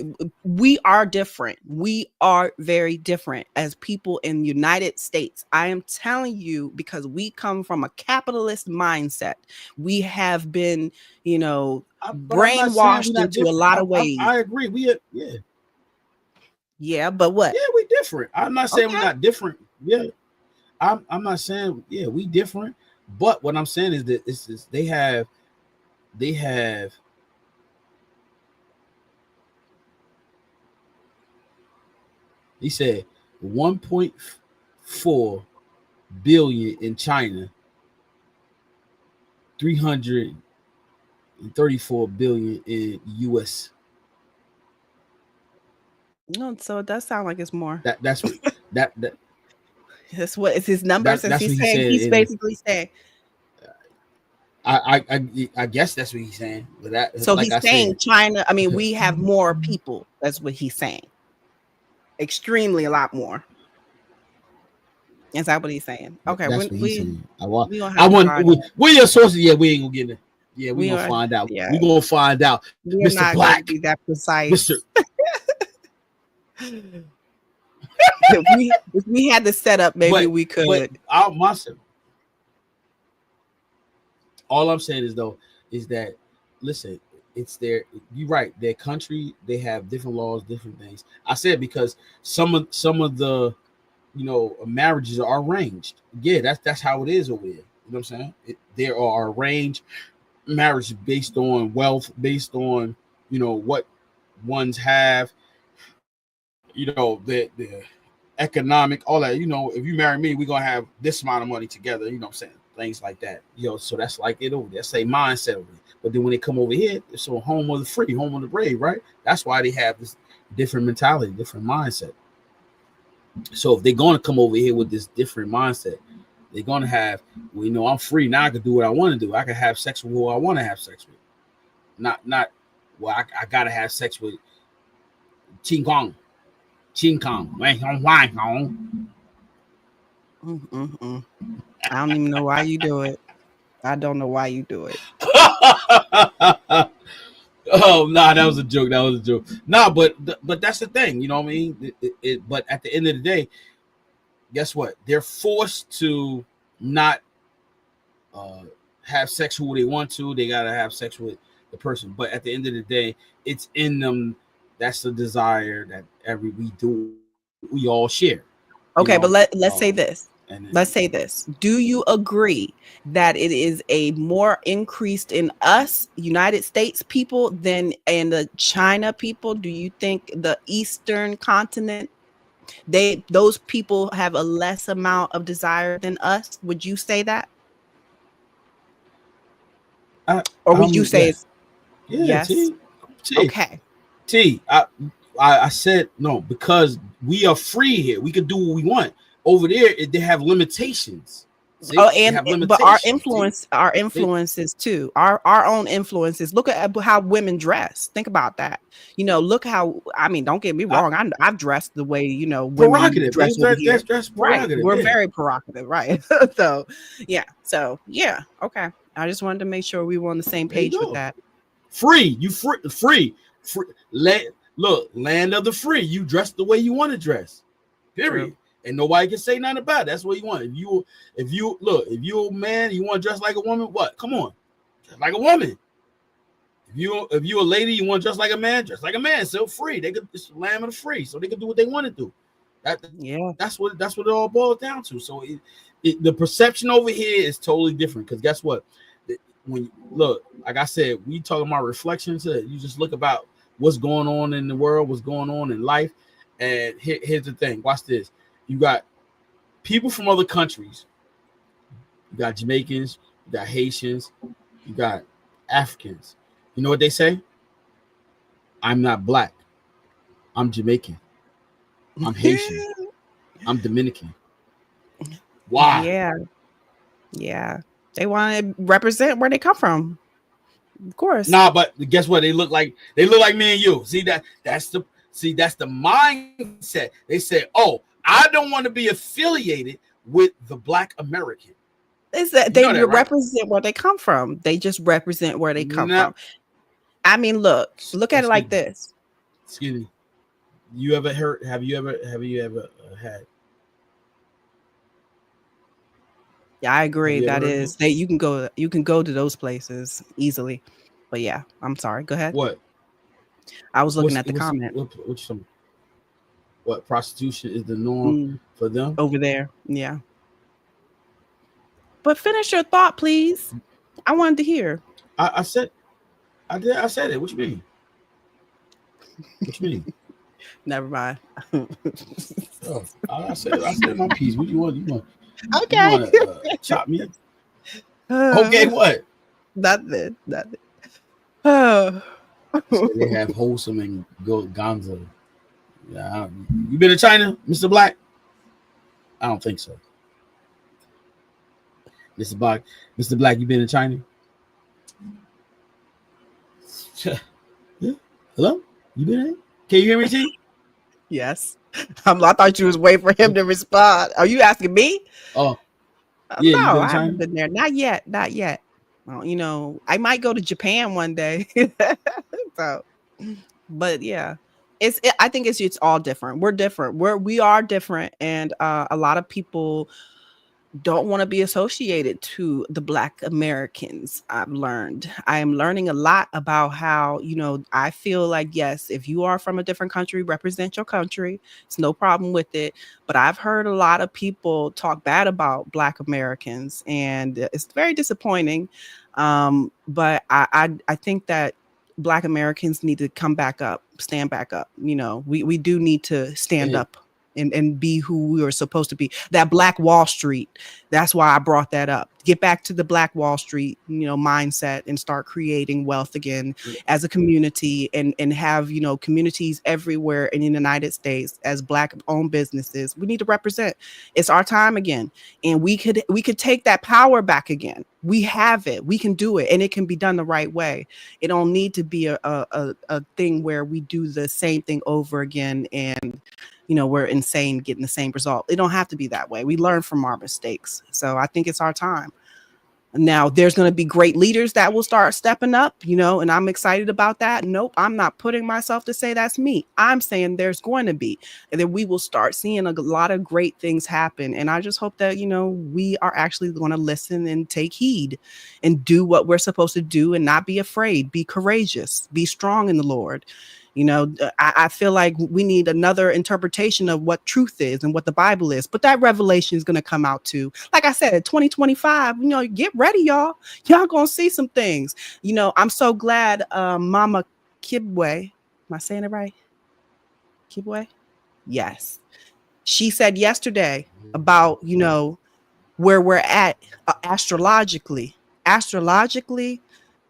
we are different. We are very different as people in the United States. I am telling you, because we come from a capitalist mindset. We have been, brainwashed into a lot of ways. I agree. Yeah, but what? Yeah, we different. I'm not saying we're not different. Yeah, I'm not saying we different. But what I'm saying is that they have. He said 1.4 billion in China, 334 billion in US. No, so it does sound like it's more. That's what that's what it's his numbers. He's basically saying. I guess that's what he's saying. But he's saying China. I mean, we have more people. That's what he's saying. Extremely a lot more. Is that what he's saying? Okay, that's what he's saying. We're your sources. Yeah, we ain't gonna get it. Yeah, we're gonna find out. Yeah. We're gonna find out. We're Mr. not Black, be that precise. Mr. if we had the setup, maybe we could. All I'm saying is that listen, it's you're right. Their country, they have different laws, different things. I said because some of the marriages are arranged. Yeah, that's how it is over here. You know what I'm saying? There are arranged marriages based on wealth, based on what ones have, the economic, all that. If you marry me, we're gonna have this amount of money together. You know what I'm saying? Things like that. So that's like it over there. That's a mindset over there. But then when they come over here, it's a home of the free, home of the brave, right? That's why they have this different mentality, different mindset. So if they're gonna come over here with this different mindset, they're gonna have, I'm free now. I can do what I want to do. I can have sex with who I want to have sex with. Not. Well, I gotta have sex with Ching Kong. I don't even know why you do it. I don't know why you do it. Oh, nah, that was a joke. Nah, but that's the thing. You know what I mean? But at the end of the day, guess what? They're forced to not have sex who they want to. They gotta have sex with the person. But at the end of the day, it's in them. That's the desire that we all share. Okay, but let's say this. Let's say this. Do you agree that it is a more increased in us United States people than in the China people? Do you think the Eastern continent, those people have a less amount of desire than us? Would you say that? Or would you say yes? T. Okay. I said no, because we are free here. We can do what we want. Over there, they have limitations. See? But our influences too. Our own influences. Look at how women dress. Think about that. Look how. I mean, don't get me wrong. I've dressed the way women dress over here. That's right. We're very provocative, right? So yeah. Okay. I just wanted to make sure we were on the same page with that. Free. Free. Look, land of the free. You dress the way you want to dress. Period. True. And nobody can say nothing about it. That's what you want. If you're a man, you want to dress like a woman, what? Come on. Dress like a woman. If you're a lady, you want to dress like a man, dress like a man. So free. It's the land of the free. So they can do what they want to do. That's what it all boils down to. So the perception over here is totally different. Because guess what? When you look, like I said, we talking about reflections. You just look about what's going on in the world, what's going on in life. And here's the thing. Watch this. You got people from other countries. You got Jamaicans, you got Haitians, you got Africans. You know what they say? I'm not black. I'm Jamaican. I'm Haitian. I'm Dominican. Why? Yeah. They want to represent where they come from. Of course. Nah, but guess what? They look like me and you. See that's the mindset. They say, "Oh, I don't want to be affiliated with the Black American." Is that they represent where they come from? They just represent where they come from. I mean, look at it like this. Excuse me. You ever heard? Have you ever had? Yeah, I agree. That is, you can go to those places easily. But yeah, I'm sorry. Go ahead. What? I was looking at the comment. What prostitution is the norm for them over there? Yeah. But finish your thought, please. I wanted to hear. I said it. What you mean? Never mind. I said my piece. What do you want? Okay. You want to chop me? Okay, what? Nothing. So they have wholesome and Gonzo. Yeah, you been to China, Mr. Black? I don't think so. Mr. Black, you been to China? Hello? You been there? Can you hear me, T? Yes. I thought you was waiting for him to respond. Are you asking me? Oh, yeah. No, I haven't been there. Not yet. Well, I might go to Japan one day. So, but yeah, I think it's all different. We're different. We are different, and a lot of people don't want to be associated to the Black Americans. I am learning a lot about how, I feel like, yes, if you are from a different country, represent your country. It's no problem with it. But I've heard a lot of people talk bad about Black Americans, and it's very disappointing. But I think that Black Americans need to come back up, stand back up. You know, we do need to stand up and be who we are supposed to be. That Black Wall Street. That's why I brought that up. Get back to the Black Wall Street, you know, mindset and start creating wealth again as a community and have, you know, communities everywhere in the United States as Black owned businesses. We need to represent. It's our time again. And we could take that power back again. We have it. We can do it. And it can be done the right way. It don't need to be a thing where we do the same thing over again and, you know, we're insane getting the same result. It don't have to be that way. We learn from our mistakes. So I think it's our time. Now, there's going to be great leaders that will start stepping up, you know, and I'm excited about that. Nope, I'm not putting myself to say that's me. I'm saying there's going to be, and then we will start seeing a lot of great things happen. And I just hope that, you know, we are actually going to listen and take heed and do what we're supposed to do and not be afraid, be courageous, be strong in the Lord. You know, I feel like we need another interpretation of what truth is and what the Bible is. But that revelation is going to come out too. Like I said, 2025, you know, get ready, y'all. Y'all going to see some things. You know, I'm so glad Mama Kibwe, am I saying it right? Kibwe? Yes. She said yesterday about, you know, where we're at astrologically. Astrologically,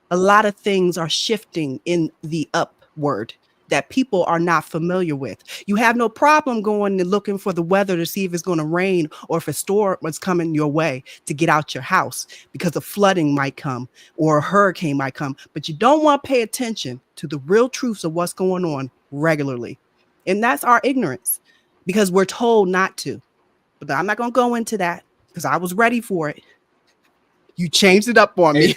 a lot of things are shifting in the upward that people are not familiar with. You have no problem going and looking for the weather to see if it's going to rain or if a storm is coming your way to get out your house because a flooding might come or a hurricane might come. But you don't want to pay attention to the real truths of what's going on regularly. And that's our ignorance because we're told not to. But I'm not going to go into that because I was ready for it. You changed it up on me.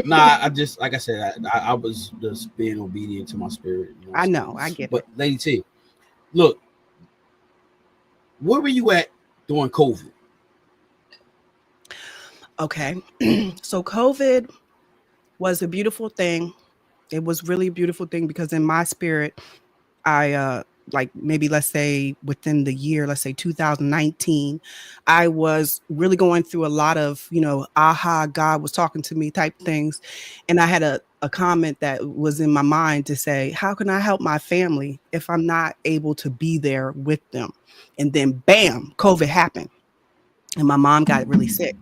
Nah, I just, like I said, I was just being obedient to my spirit. You know, I know, I get but, Lady T, look, where were you at during COVID? Okay, so COVID was a beautiful thing. It was really a beautiful thing because in my spirit, I like maybe let's say within the year, let's say 2019, I was really going through a lot of, you know, aha, God was talking to me type things. And I had a comment that was in my mind to say, how can I help my family if I'm not able to be there with them? And then bam, COVID happened. And my mom got really sick.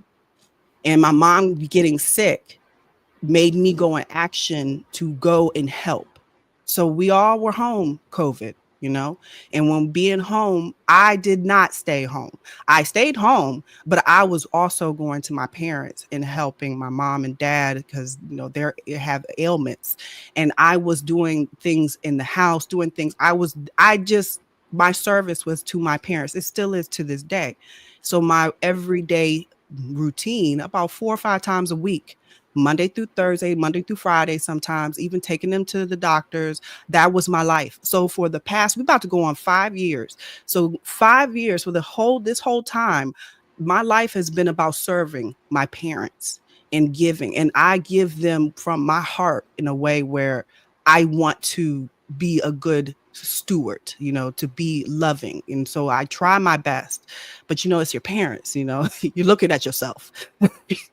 And my mom getting sick made me go in action to go and help. So we all were home, COVID, you know, and when being home, I did not stay home. I stayed home, but I was also going to my parents and helping my mom and dad because, you know, they have ailments. And I was doing things in the house, doing things. My service was to my parents. It still is to this day. So my everyday routine, about 4 or 5 times a week, Monday through Thursday, Monday through Friday, sometimes even taking them to the doctors. That was my life. So for the past, we're about to go on 5 years. So 5 years for this whole time, my life has been about serving my parents and giving. And I give them from my heart in a way where I want to be a good steward, you know, to be loving. And so I try my best, but you know, it's your parents, you know, you're looking at yourself.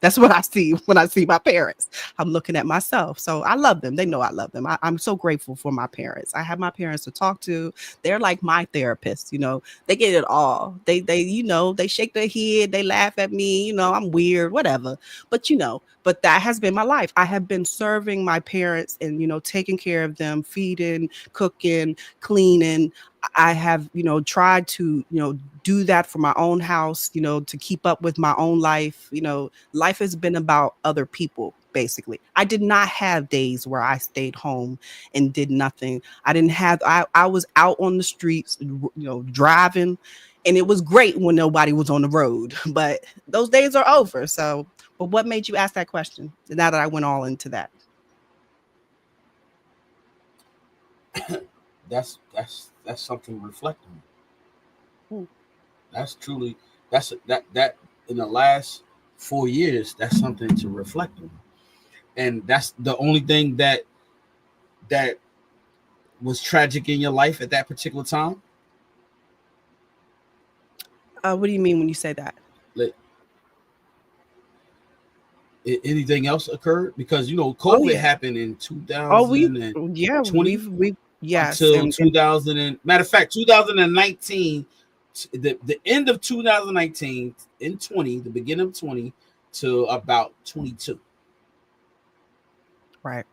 That's what I see when I see my parents. I'm looking at myself. So I love them. They know I love them. I'm so grateful for my parents. I have my parents to talk to. They're like my therapists, you know, they get it all. They, you know, they shake their head. They laugh at me, you know, I'm weird, whatever. But, you know, but that has been my life. I have been serving my parents and, you know, taking care of them, feeding, cooking, cleaning. I have, you know, tried to, you know, do that for my own house, you know, to keep up with my own life. You know, life has been about other people, basically. I did not have days where I stayed home and did nothing. I was out on the streets, you know, driving, and it was great when nobody was on the road, but those days are over. So, but what made you ask that question now that I went all into that? That's something reflecting. That's truly that in the last 4 years, that's something to reflect on. And that's the only thing that was tragic in your life at that particular time. What do you mean when you say that? Anything else occurred? Because Oh COVID yeah. happened in Oh, we 2020 yeah, we've yes, until and 2000 matter of fact 2019, the end of 2019 in 20, the beginning of 20 to about 22. right.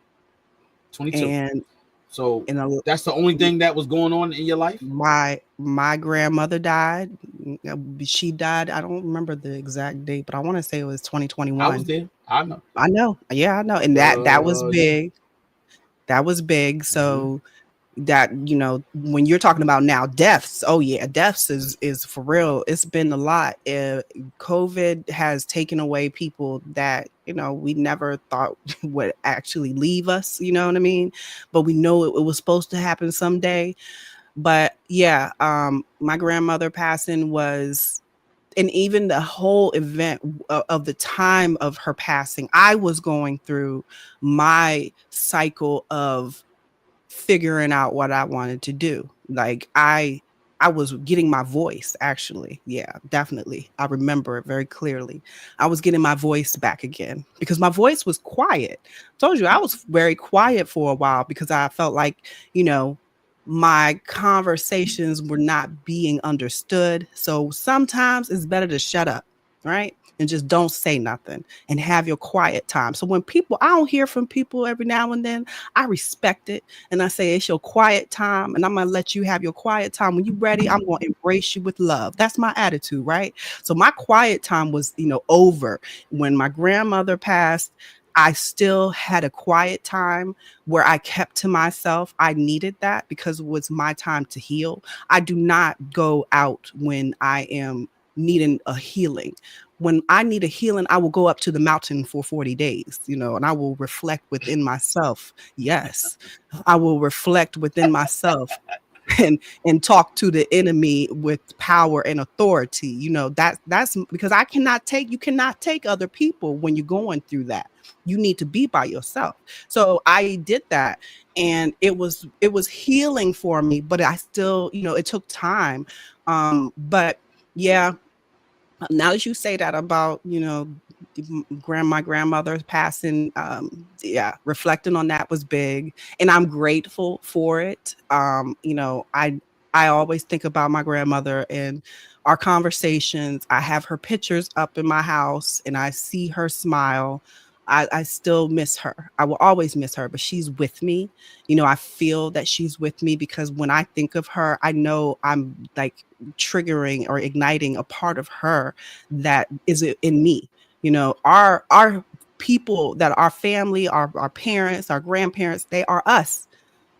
22. And So and a, that's the only thing that was going on in your life. my grandmother died. She died. I don't remember the exact date, but I want to say it was I was 2021. there. I know. I know. Yeah, I know. And that was Yeah. big. That was big. Mhm. So that, when you're talking about now deaths, oh yeah, deaths is for real. It's been a lot. COVID has taken away people that we never thought would actually leave us, you know what I mean? But we know it was supposed to happen someday. But yeah, my grandmother passing was, and even the whole event of the time of her passing, I was going through my cycle of figuring out what I wanted to do. Like I was getting my voice, actually. Yeah, definitely. I remember it very clearly. I was getting my voice back again because my voice was quiet. I told you I was very quiet for a while because I felt like, my conversations were not being understood. So sometimes it's better to shut up, right? And just don't say nothing and have your quiet time. So when I don't hear from people every now and then, I respect it. And I say, it's your quiet time. And I'm going to let you have your quiet time. When you're ready, I'm going to embrace you with love. That's my attitude, right? So my quiet time was, over. When my grandmother passed, I still had a quiet time where I kept to myself. I needed that because it was my time to heal. I do not go out when I am needing a healing. When I need a healing, I will go up to the mountain for 40 days, and I will reflect within myself. Yes, I will reflect within myself and talk to the enemy with power and authority. That's because you cannot take other people when you're going through that. You need to be by yourself. So I did that, and it was healing for me, but I still, it took time. But yeah, now that you say that about my grandmother's passing, yeah, reflecting on that was big, and I'm grateful for it. I always think about my grandmother and our conversations. I have her pictures up in my house and I see her smile. I still miss her. I will always miss her, but she's with me. I feel that she's with me because when I think of her, I know I'm like triggering or igniting a part of her that is in me. Our people, that our family, our parents, our grandparents, they are us.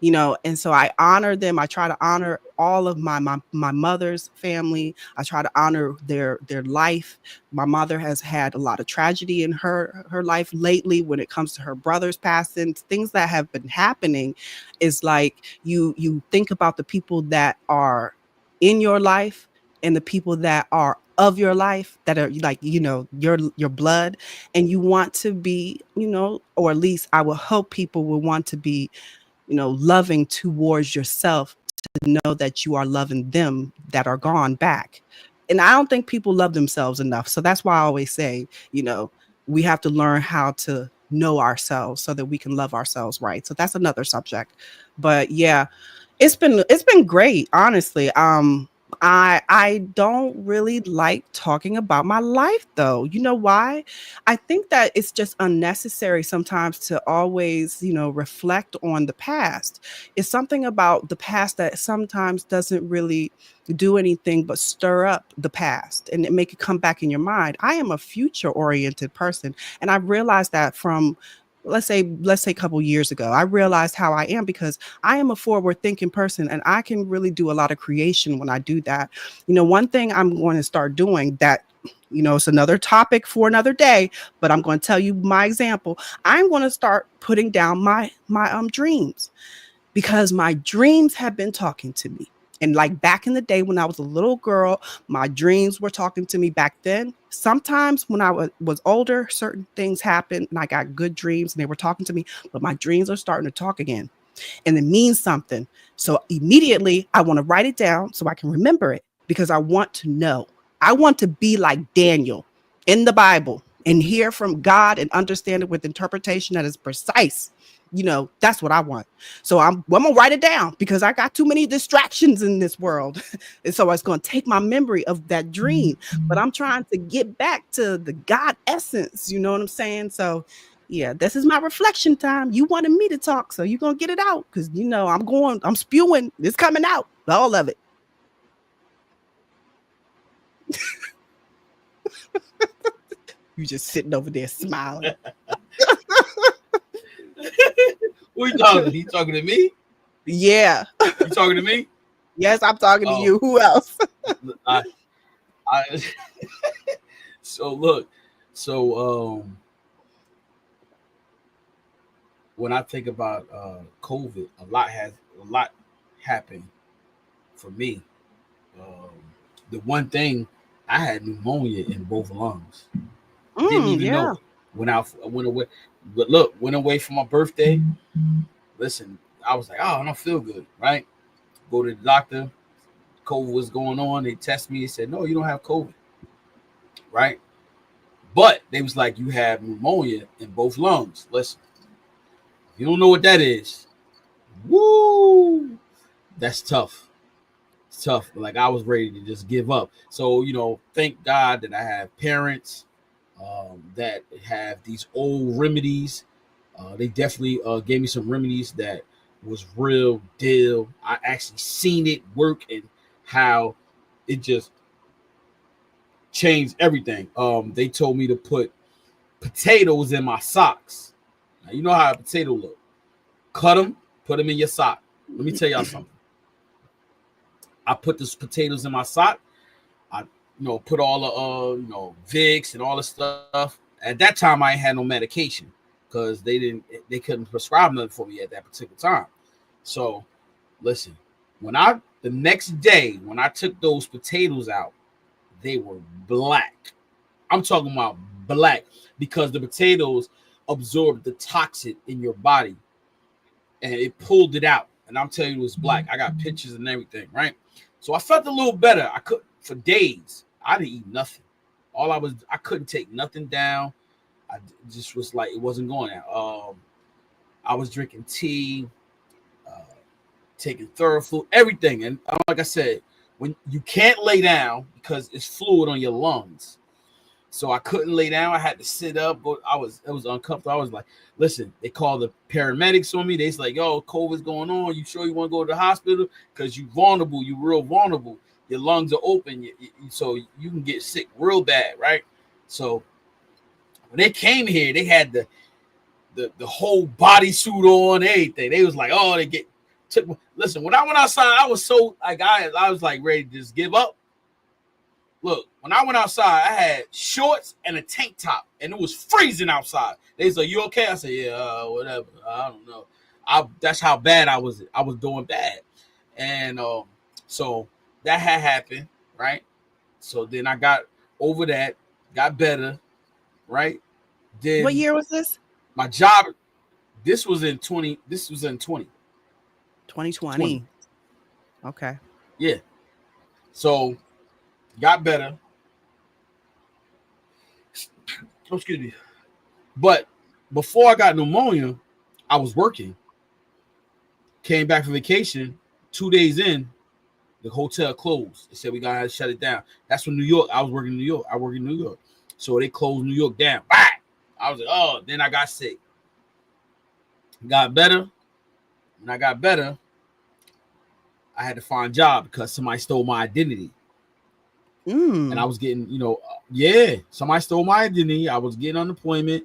And so I honor them. I try to honor all of my mother's family. I try to honor their life. My mother has had a lot of tragedy in her life lately when it comes to her brother's passing. Things that have been happening is like you think about the people that are in your life and the people that are of your life, that are like your blood, and you want to be, or at least I will hope people will want to be, loving towards yourself, to know that you are loving them that are gone back. And I don't think people love themselves enough. So that's why I always say, we have to learn how to know ourselves so that we can love ourselves right. So that's another subject. But yeah, it's been great, honestly. I don't really like talking about my life though. You know why? I think that it's just unnecessary sometimes to always, reflect on the past. It's something about the past that sometimes doesn't really do anything but stir up the past and make it come back in your mind. I am a future oriented person, and I realized that from, let's say a couple years ago. I realized how I am because I am a forward thinking person, and I can really do a lot of creation when I do that. One thing I'm going to start doing that, it's another topic for another day, but I'm going to tell you my example. I'm going to start putting down my dreams, because my dreams have been talking to me. And like back in the day when I was a little girl, my dreams were talking to me back then. Sometimes when I was older, certain things happened and I got good dreams and they were talking to me, but my dreams are starting to talk again. And it means something. So immediately I want to write it down so I can remember it, because I want to know. I want to be like Daniel in the Bible. and hear from God and understand it with interpretation that is precise. That's what I want. So I'm gonna write it down because I got too many distractions in this world. And so it's gonna take my memory of that dream. But I'm trying to get back to the God essence. You know what I'm saying? So yeah, this is my reflection time. You wanted me to talk, so you're gonna get it out because I'm spewing, it's coming out, all of it. You just sitting over there smiling. Who you talking to? You talking to me? Yeah. You talking to me? Yes, I'm talking to you. Who else? I so look, when I think about COVID, a lot happened for me. The one thing, I had pneumonia in both lungs. Didn't even know it. I went away. But look, went away for my birthday. Listen, I was like, oh, I don't feel good, right? Go to the doctor. COVID was going on. They test me. They said, no, you don't have COVID, right? But they was like, you have pneumonia in both lungs. Listen, if you don't know what that is, woo, that's tough. It's tough. Like, I was ready to just give up. So, thank God that I have parents that have these old remedies. They definitely gave me some remedies that was real deal. I actually seen it work and how it just changed everything. They told me to put potatoes in my socks. Now, you know how a potato look. Cut them, put them in your sock. Let me tell y'all something. I put the potatoes in my sock. I, put all the, Vicks and all the stuff. At that time, I ain't had no medication because they couldn't prescribe nothing for me at that particular time. So, listen, the next day when I took those potatoes out, they were black. I'm talking about black because the potatoes absorbed the toxin in your body and it pulled it out. And I'm telling you, it was black. I got pictures and everything, right? So I felt a little better. For days, I didn't eat nothing. I couldn't take nothing down. I just was like, it wasn't going out. I was drinking tea, taking Theraflu, everything. And like I said, when you can't lay down because it's fluid on your lungs. So I couldn't lay down. I had to sit up. It was uncomfortable. I was like, listen, they called the paramedics on me. They's like, yo, COVID's going on. You sure you want to go to the hospital? Because you're vulnerable. You're real vulnerable. Your lungs are open. So you can get sick real bad, right? So when they came here, they had the whole bodysuit on, everything. They was like, oh, listen, when I went outside, I was so like I was like ready to just give up. Look, when I went outside, I had shorts and a tank top, and it was freezing outside. They was like, "You okay?" I said, "Yeah, whatever. I don't know." That's how bad I was. I was doing bad, and so that had happened, right? So then I got over that, got better, right? Then what year was this? My job. This was in 20. This was in 2020. 20. Okay. Yeah. So got better. Oh, excuse me. But before I got pneumonia, I was working. Came back from vacation. 2 days in, the hotel closed. They said we gotta shut it down. That's when New York. I was working in New York. I work in New York. So they closed New York down. Bah! I was like, oh, then I got sick. Got better. When I got better, I had to find a job because somebody stole my identity. And I was getting, somebody stole my identity. I was getting unemployment,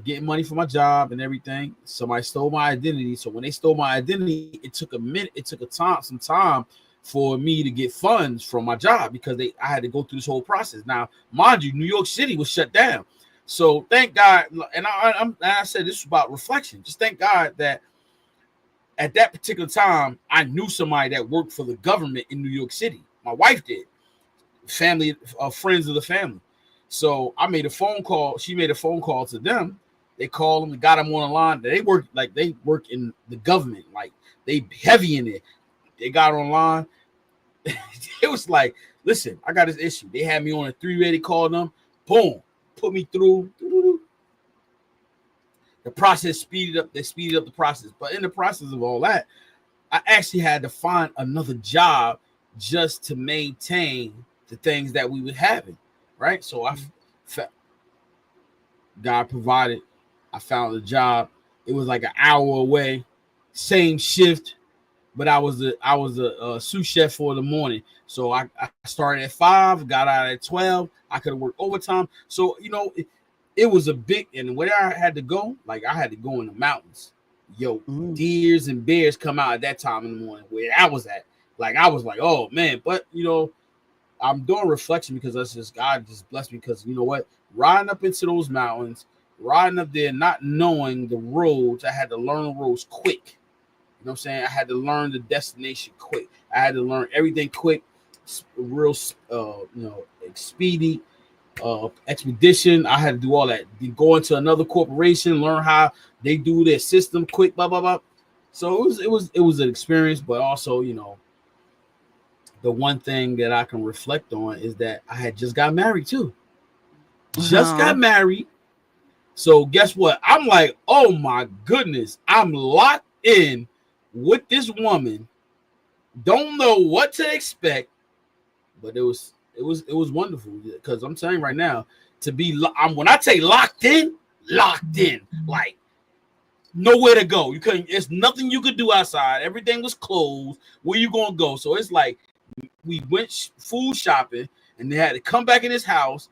getting money for my job and everything. Somebody stole my identity. So when they stole my identity, it took a minute. It took some time for me to get funds from my job because I had to go through this whole process. Now, mind you, New York City was shut down. So thank God. And I said this was about reflection. Just thank God that at that particular time, I knew somebody that worked for the government in New York City. My wife did. Family, friends of the family. So I made a phone call. She made a phone call to them. They called them, got them on the line. They work in the government, like they heavy in it. They got online. It was like, listen, I got this issue. They had me on a 3-way. They called them. Boom, put me through. The process speeded up. They speeded up the process. But in the process of all that, I actually had to find another job just to maintain the things that we were having, right? So God provided. I found a job. It was like an hour away, same shift, but I was a sous chef for the morning. So I started at 5, got out at 12. I could have worked overtime. So it was a big, and where I had to go, like I had to go in the mountains. Yo, deers and bears come out at that time in the morning where I was at. Like I was like, oh man, but I'm doing reflection because that's just God just blessed me because you know what? Riding up into those mountains, riding up there, not knowing the roads, I had to learn the roads quick. You know what I'm saying? I had to learn the destination quick. I had to learn everything quick, real, speedy, expedition. I had to do all that. Go into another corporation, learn how they do their system quick, blah blah blah. So it was an experience, but also the one thing that I can reflect on is that I had just got married too. Just got married. So guess what? I'm like, oh my goodness, I'm locked in with this woman. Don't know what to expect, but it was wonderful because I'm telling you right now to be. When I say locked in, like nowhere to go. You couldn't. It's nothing you could do outside. Everything was closed. Where you gonna go? So it's like we went food shopping, and they had to come back in his house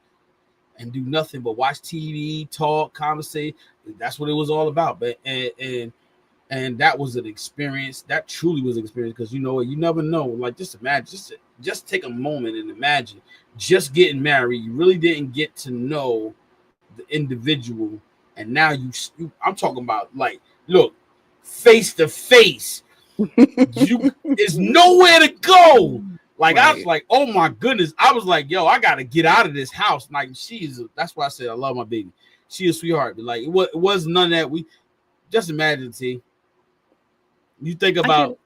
and do nothing but watch TV, talk, conversate. That's what it was all about. But and that was an experience. That truly was an experience because you never know. Like just imagine, just take a moment and imagine just getting married. You really didn't get to know the individual, and now I'm talking about like, look, face to face. There's nowhere to go. Like right. I was like, oh my goodness. I was like, yo, I gotta get out of this house. Like that's why I said I love my baby. She is a sweetheart. But like it was none of that. We just imagine, T. You think about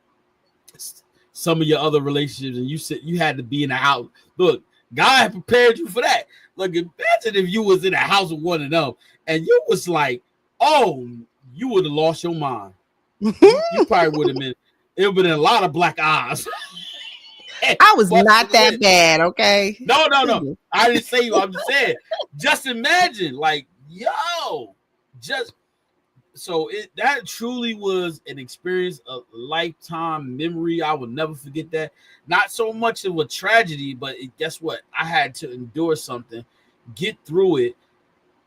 some of your other relationships, and you said you had to be in a house. Look, God had prepared you for that. Look, imagine if you was in a house with one of them, and you was like, oh, you would have lost your mind. You probably would have been. It would have been a lot of black eyes. I was not that bad, okay? No. I didn't say you. I'm just saying. Just imagine, like, yo, just. So that truly was an experience, a lifetime memory. I will never forget that. Not so much of a tragedy, but guess what? I had to endure something, get through it.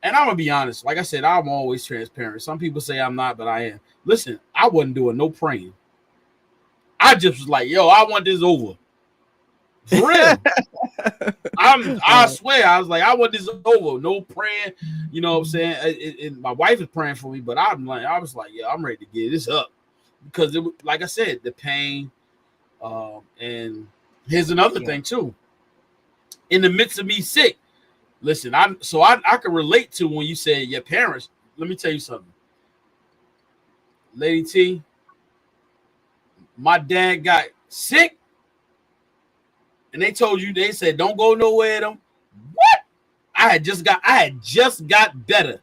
And I'm going to be honest. Like I said, I'm always transparent. Some people say I'm not, but I am. Listen, I wasn't doing no praying. I just was like, yo, I want this over. For real. I swear, I was like, I want this over. No praying, you know what I'm saying? And my wife is praying for me, but I was like, yeah, I'm ready to get this up because like I said, the pain. And here's another thing too. In the midst of me sick, listen, I can relate to when you say your parents. Let me tell you something, Lady T. My dad got sick. And they said, don't go nowhere with them. What? I had just got better.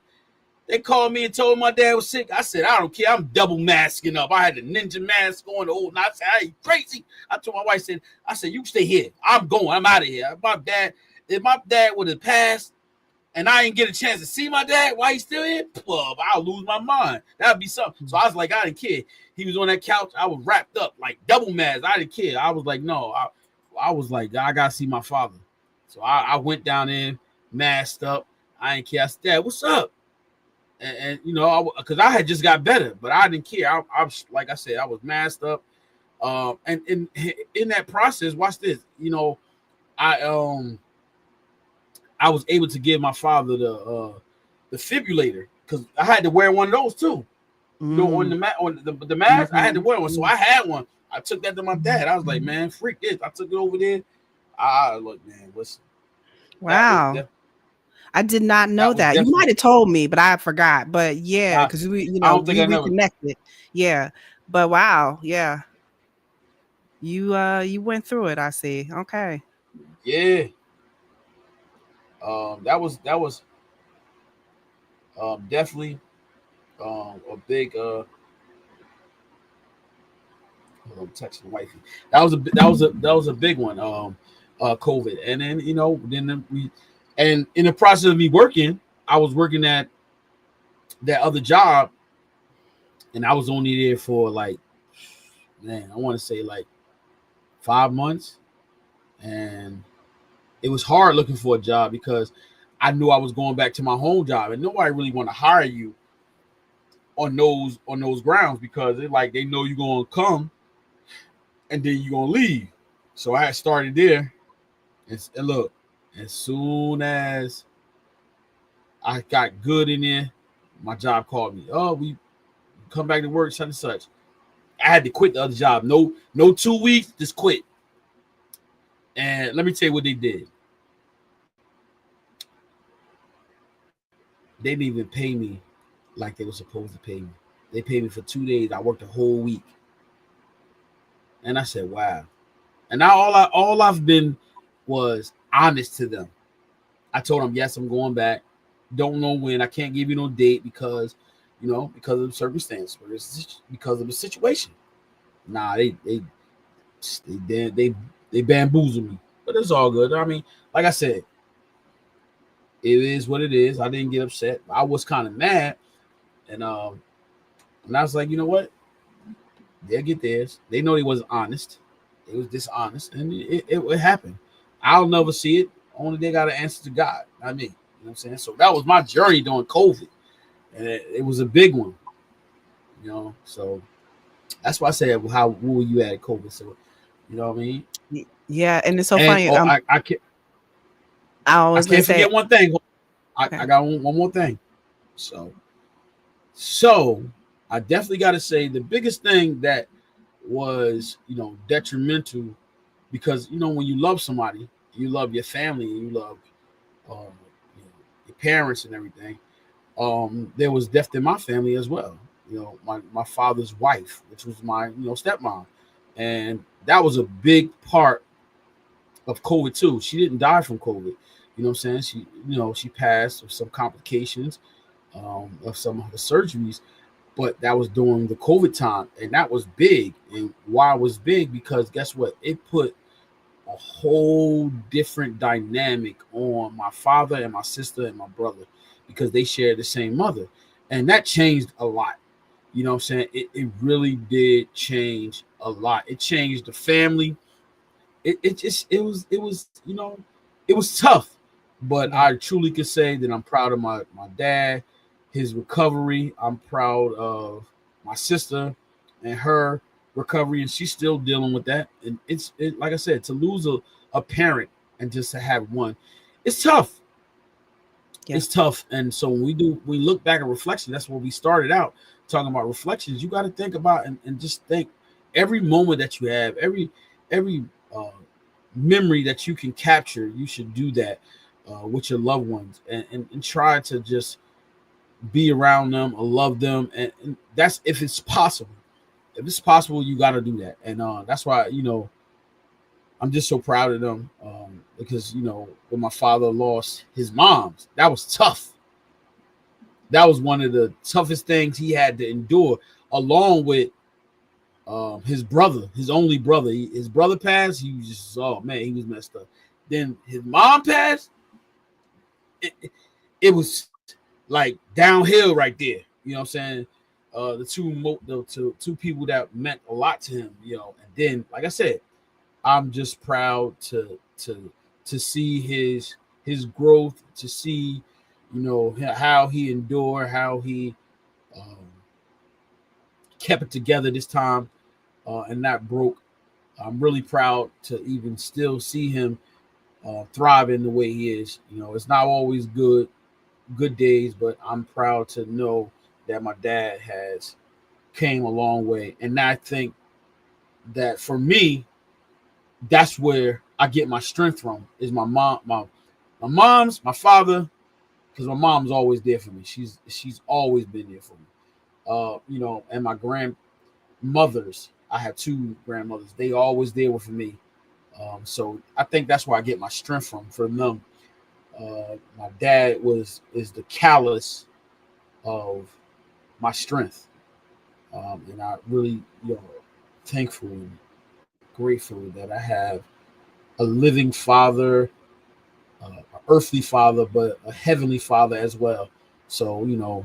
They called me and told my dad was sick. I said, I don't care. I'm double masking up. I had the ninja mask on the old. I said, are you crazy? I told my wife, I said, you stay here. I'm going. I'm out of here. If my dad would have passed and I didn't get a chance to see my dad while he's still here, I'll lose my mind. That'd be something. So I was like, I didn't care. He was on that couch. I was wrapped up like double mask. I didn't care. I was like, no, I was like, I gotta see my father. So I went down there, masked up. I didn't care. I said, Dad, what's up? And because I had just got better, but I didn't care. I like I said, I was masked up. And in that process, watch this. I was able to give my father the defibrillator because I had to wear one of those too. On the mask, I had to wear one, so I had one. I took that to my dad. I was like, man, freak this. I took it over there. Look, man, listen. Wow. I did not know that. You might have told me, but I forgot. But yeah, because we reconnected. Yeah. But wow, yeah. You went through it, I see. Okay. Yeah. That was Definitely a big. I'm texting wifey. That was a big one. COVID, and then and in the process of me working, I was working at that other job, and I was only there for like, man, I want to say like 5 months, and it was hard looking for a job because I knew I was going back to my home job, and nobody really want to hire you on those grounds because they know you're gonna come and then you're gonna leave. So I had started there, and look, as soon as I got good in there, my job called me. Oh, we come back to work, such and such. I had to quit the other job. No 2 weeks, just quit. And let me tell you what they did. They didn't even pay me like they were supposed to pay me. They paid me for 2 days. I worked a whole week. And I said, wow. And now all I've been was honest to them. I told them, yes, I'm going back. Don't know when. I can't give you no date because of the circumstance, or because of the situation. Nah, they bamboozled me, but it's all good. I mean, like I said, it is what it is. I didn't get upset. I was kind of mad, and I was like, you know what? They'll get theirs. They know they wasn't honest. It was dishonest, and it happened. I'll never see it. Only they got to answer to God, not me. You know what I'm saying? So that was my journey during COVID, and it was a big one. So that's why I said, how were you at COVID? So, you know what I mean? Yeah, and it's so And funny. I was gonna can't say, forget one thing. okay. I got one more thing. So I definitely got to say the biggest thing that was, detrimental, because, when you love somebody, you love your family, and you love um, your parents and everything. There was death in my family as well. My father's wife, which was my, stepmom. And that was a big part of COVID too. She didn't die from COVID. You know what I'm saying? She passed of some complications of some of the surgeries, but that was during the COVID time, and that was big. And why it was big? Because guess what? It put a whole different dynamic on my father and my sister and my brother, because they shared the same mother, and that changed a lot. You know what I'm saying? It really did change a lot. It changed the family. It was tough, but I truly could say that I'm proud of my dad, his recovery. I'm proud of my sister and her recovery, and she's still dealing with that. And like I said, to lose a parent and just to have one, it's tough. Yeah. It's tough. And so when we look back at reflection, that's where we started out talking about reflections. You got to think about and just think every moment that you have, every uh, memory that you can capture, you should do that with your loved ones, and try to just be around them or love them. And that's if it's possible. If it's possible, you got to do that. And that's why, I'm just so proud of them, because, when my father lost his mom, that was tough. That was one of the toughest things he had to endure, along with his brother, his only brother. His brother passed. He was just, oh man, he was messed up. Then his mom passed. It was like downhill right there. You know what I'm saying? The two people that meant a lot to him. And then, like I said, I'm just proud to see his growth, to see, how he endured, how he um, kept it together this time, and not broke. I'm really proud to even still see him thriving the way he is. It's not always good days, but I'm proud to know that my dad has came a long way. And I think that for me, that's where I get my strength from, is my mom, my father, because my mom's always there for me. She's always been there for me. And my grandmothers. I have two grandmothers. They always there for me. So I think that's where I get my strength from them. My dad is the callous of my strength. And I really, thankful and grateful that I have a living father, an earthly father, but a heavenly father as well. So,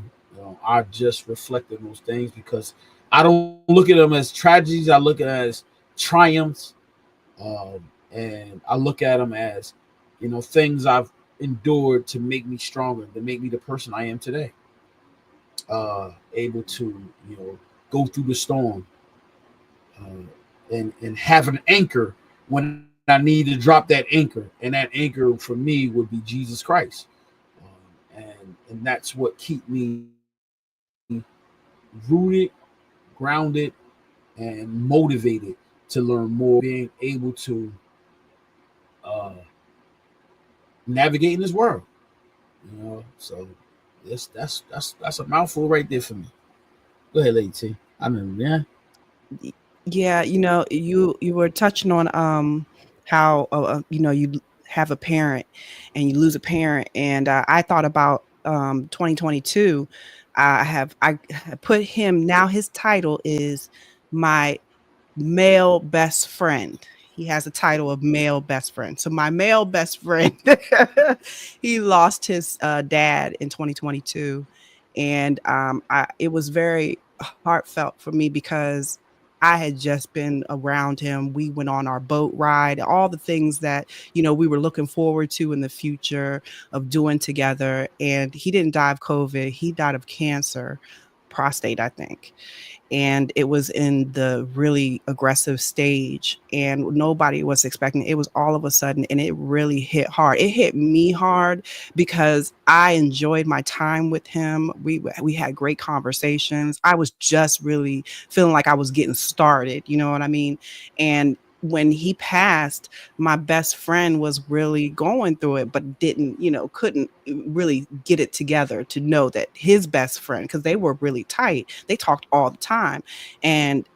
I just reflect on those things because I don't look at them as tragedies. I look at them as triumphs. And I look at them as, things I've endured to make me stronger, to make me the person I am today. Able to, go through the storm, and have an anchor when I need to drop that anchor. And that anchor for me would be Jesus Christ. And that's what keep me rooted, grounded, and motivated to learn more, being able to uh, navigate in this world. So that's a mouthful right there for me. Go ahead, Lady T. I mean, yeah. Yeah, you were touching on how you have a parent and you lose a parent, and I thought about 2022. I put him now. His title is my male best friend. He has a title of male best friend. So my male best friend, he lost his dad in 2022, and it was very heartfelt for me because I had just been around him. We went on our boat ride, all the things that we were looking forward to in the future of doing together. And he didn't die of COVID; he died of cancer, prostate, I think, and it was in the really aggressive stage, and nobody was expecting it. It was all of a sudden, and it really hit hard. It hit me hard because I enjoyed my time with him. We had great conversations. I was just really feeling like I was getting started, you know what I mean? And when he passed, my best friend was really going through it, but couldn't really get it together to know that his best friend, because they were really tight, they talked all the time, and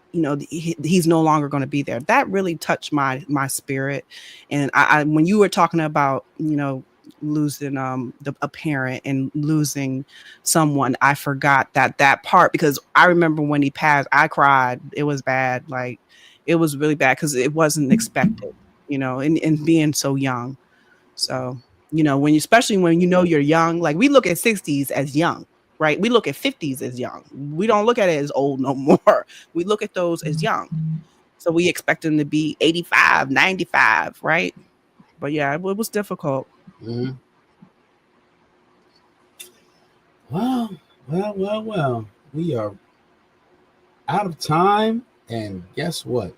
he's no longer going to be there. That really touched my spirit. And I when you were talking about losing a parent and losing someone, I forgot that part, because I remember when he passed, I cried. It was bad. Like, it was really bad because it wasn't expected, and being so young. So, especially when you're young, like, we look at 60s as young, right? We look at 50s as young. We don't look at it as old no more. We look at those as young. So we expect them to be 85, 95, right? But yeah, it was difficult. Mm-hmm. Well. We are out of time, and guess what?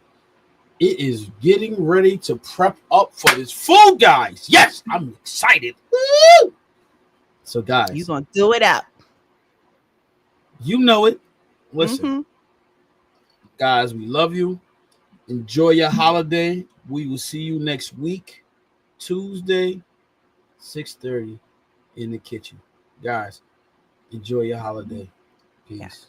It is getting ready to prep up for this food, guys. Yes, I'm excited. Woo! So, You guys, gonna do it up. you know it. Listen, Mm-hmm. guys, we love you. Enjoy your holiday. We will see you next week, Tuesday, 6:30 in the kitchen. Guys, enjoy your holiday. Yeah. Peace.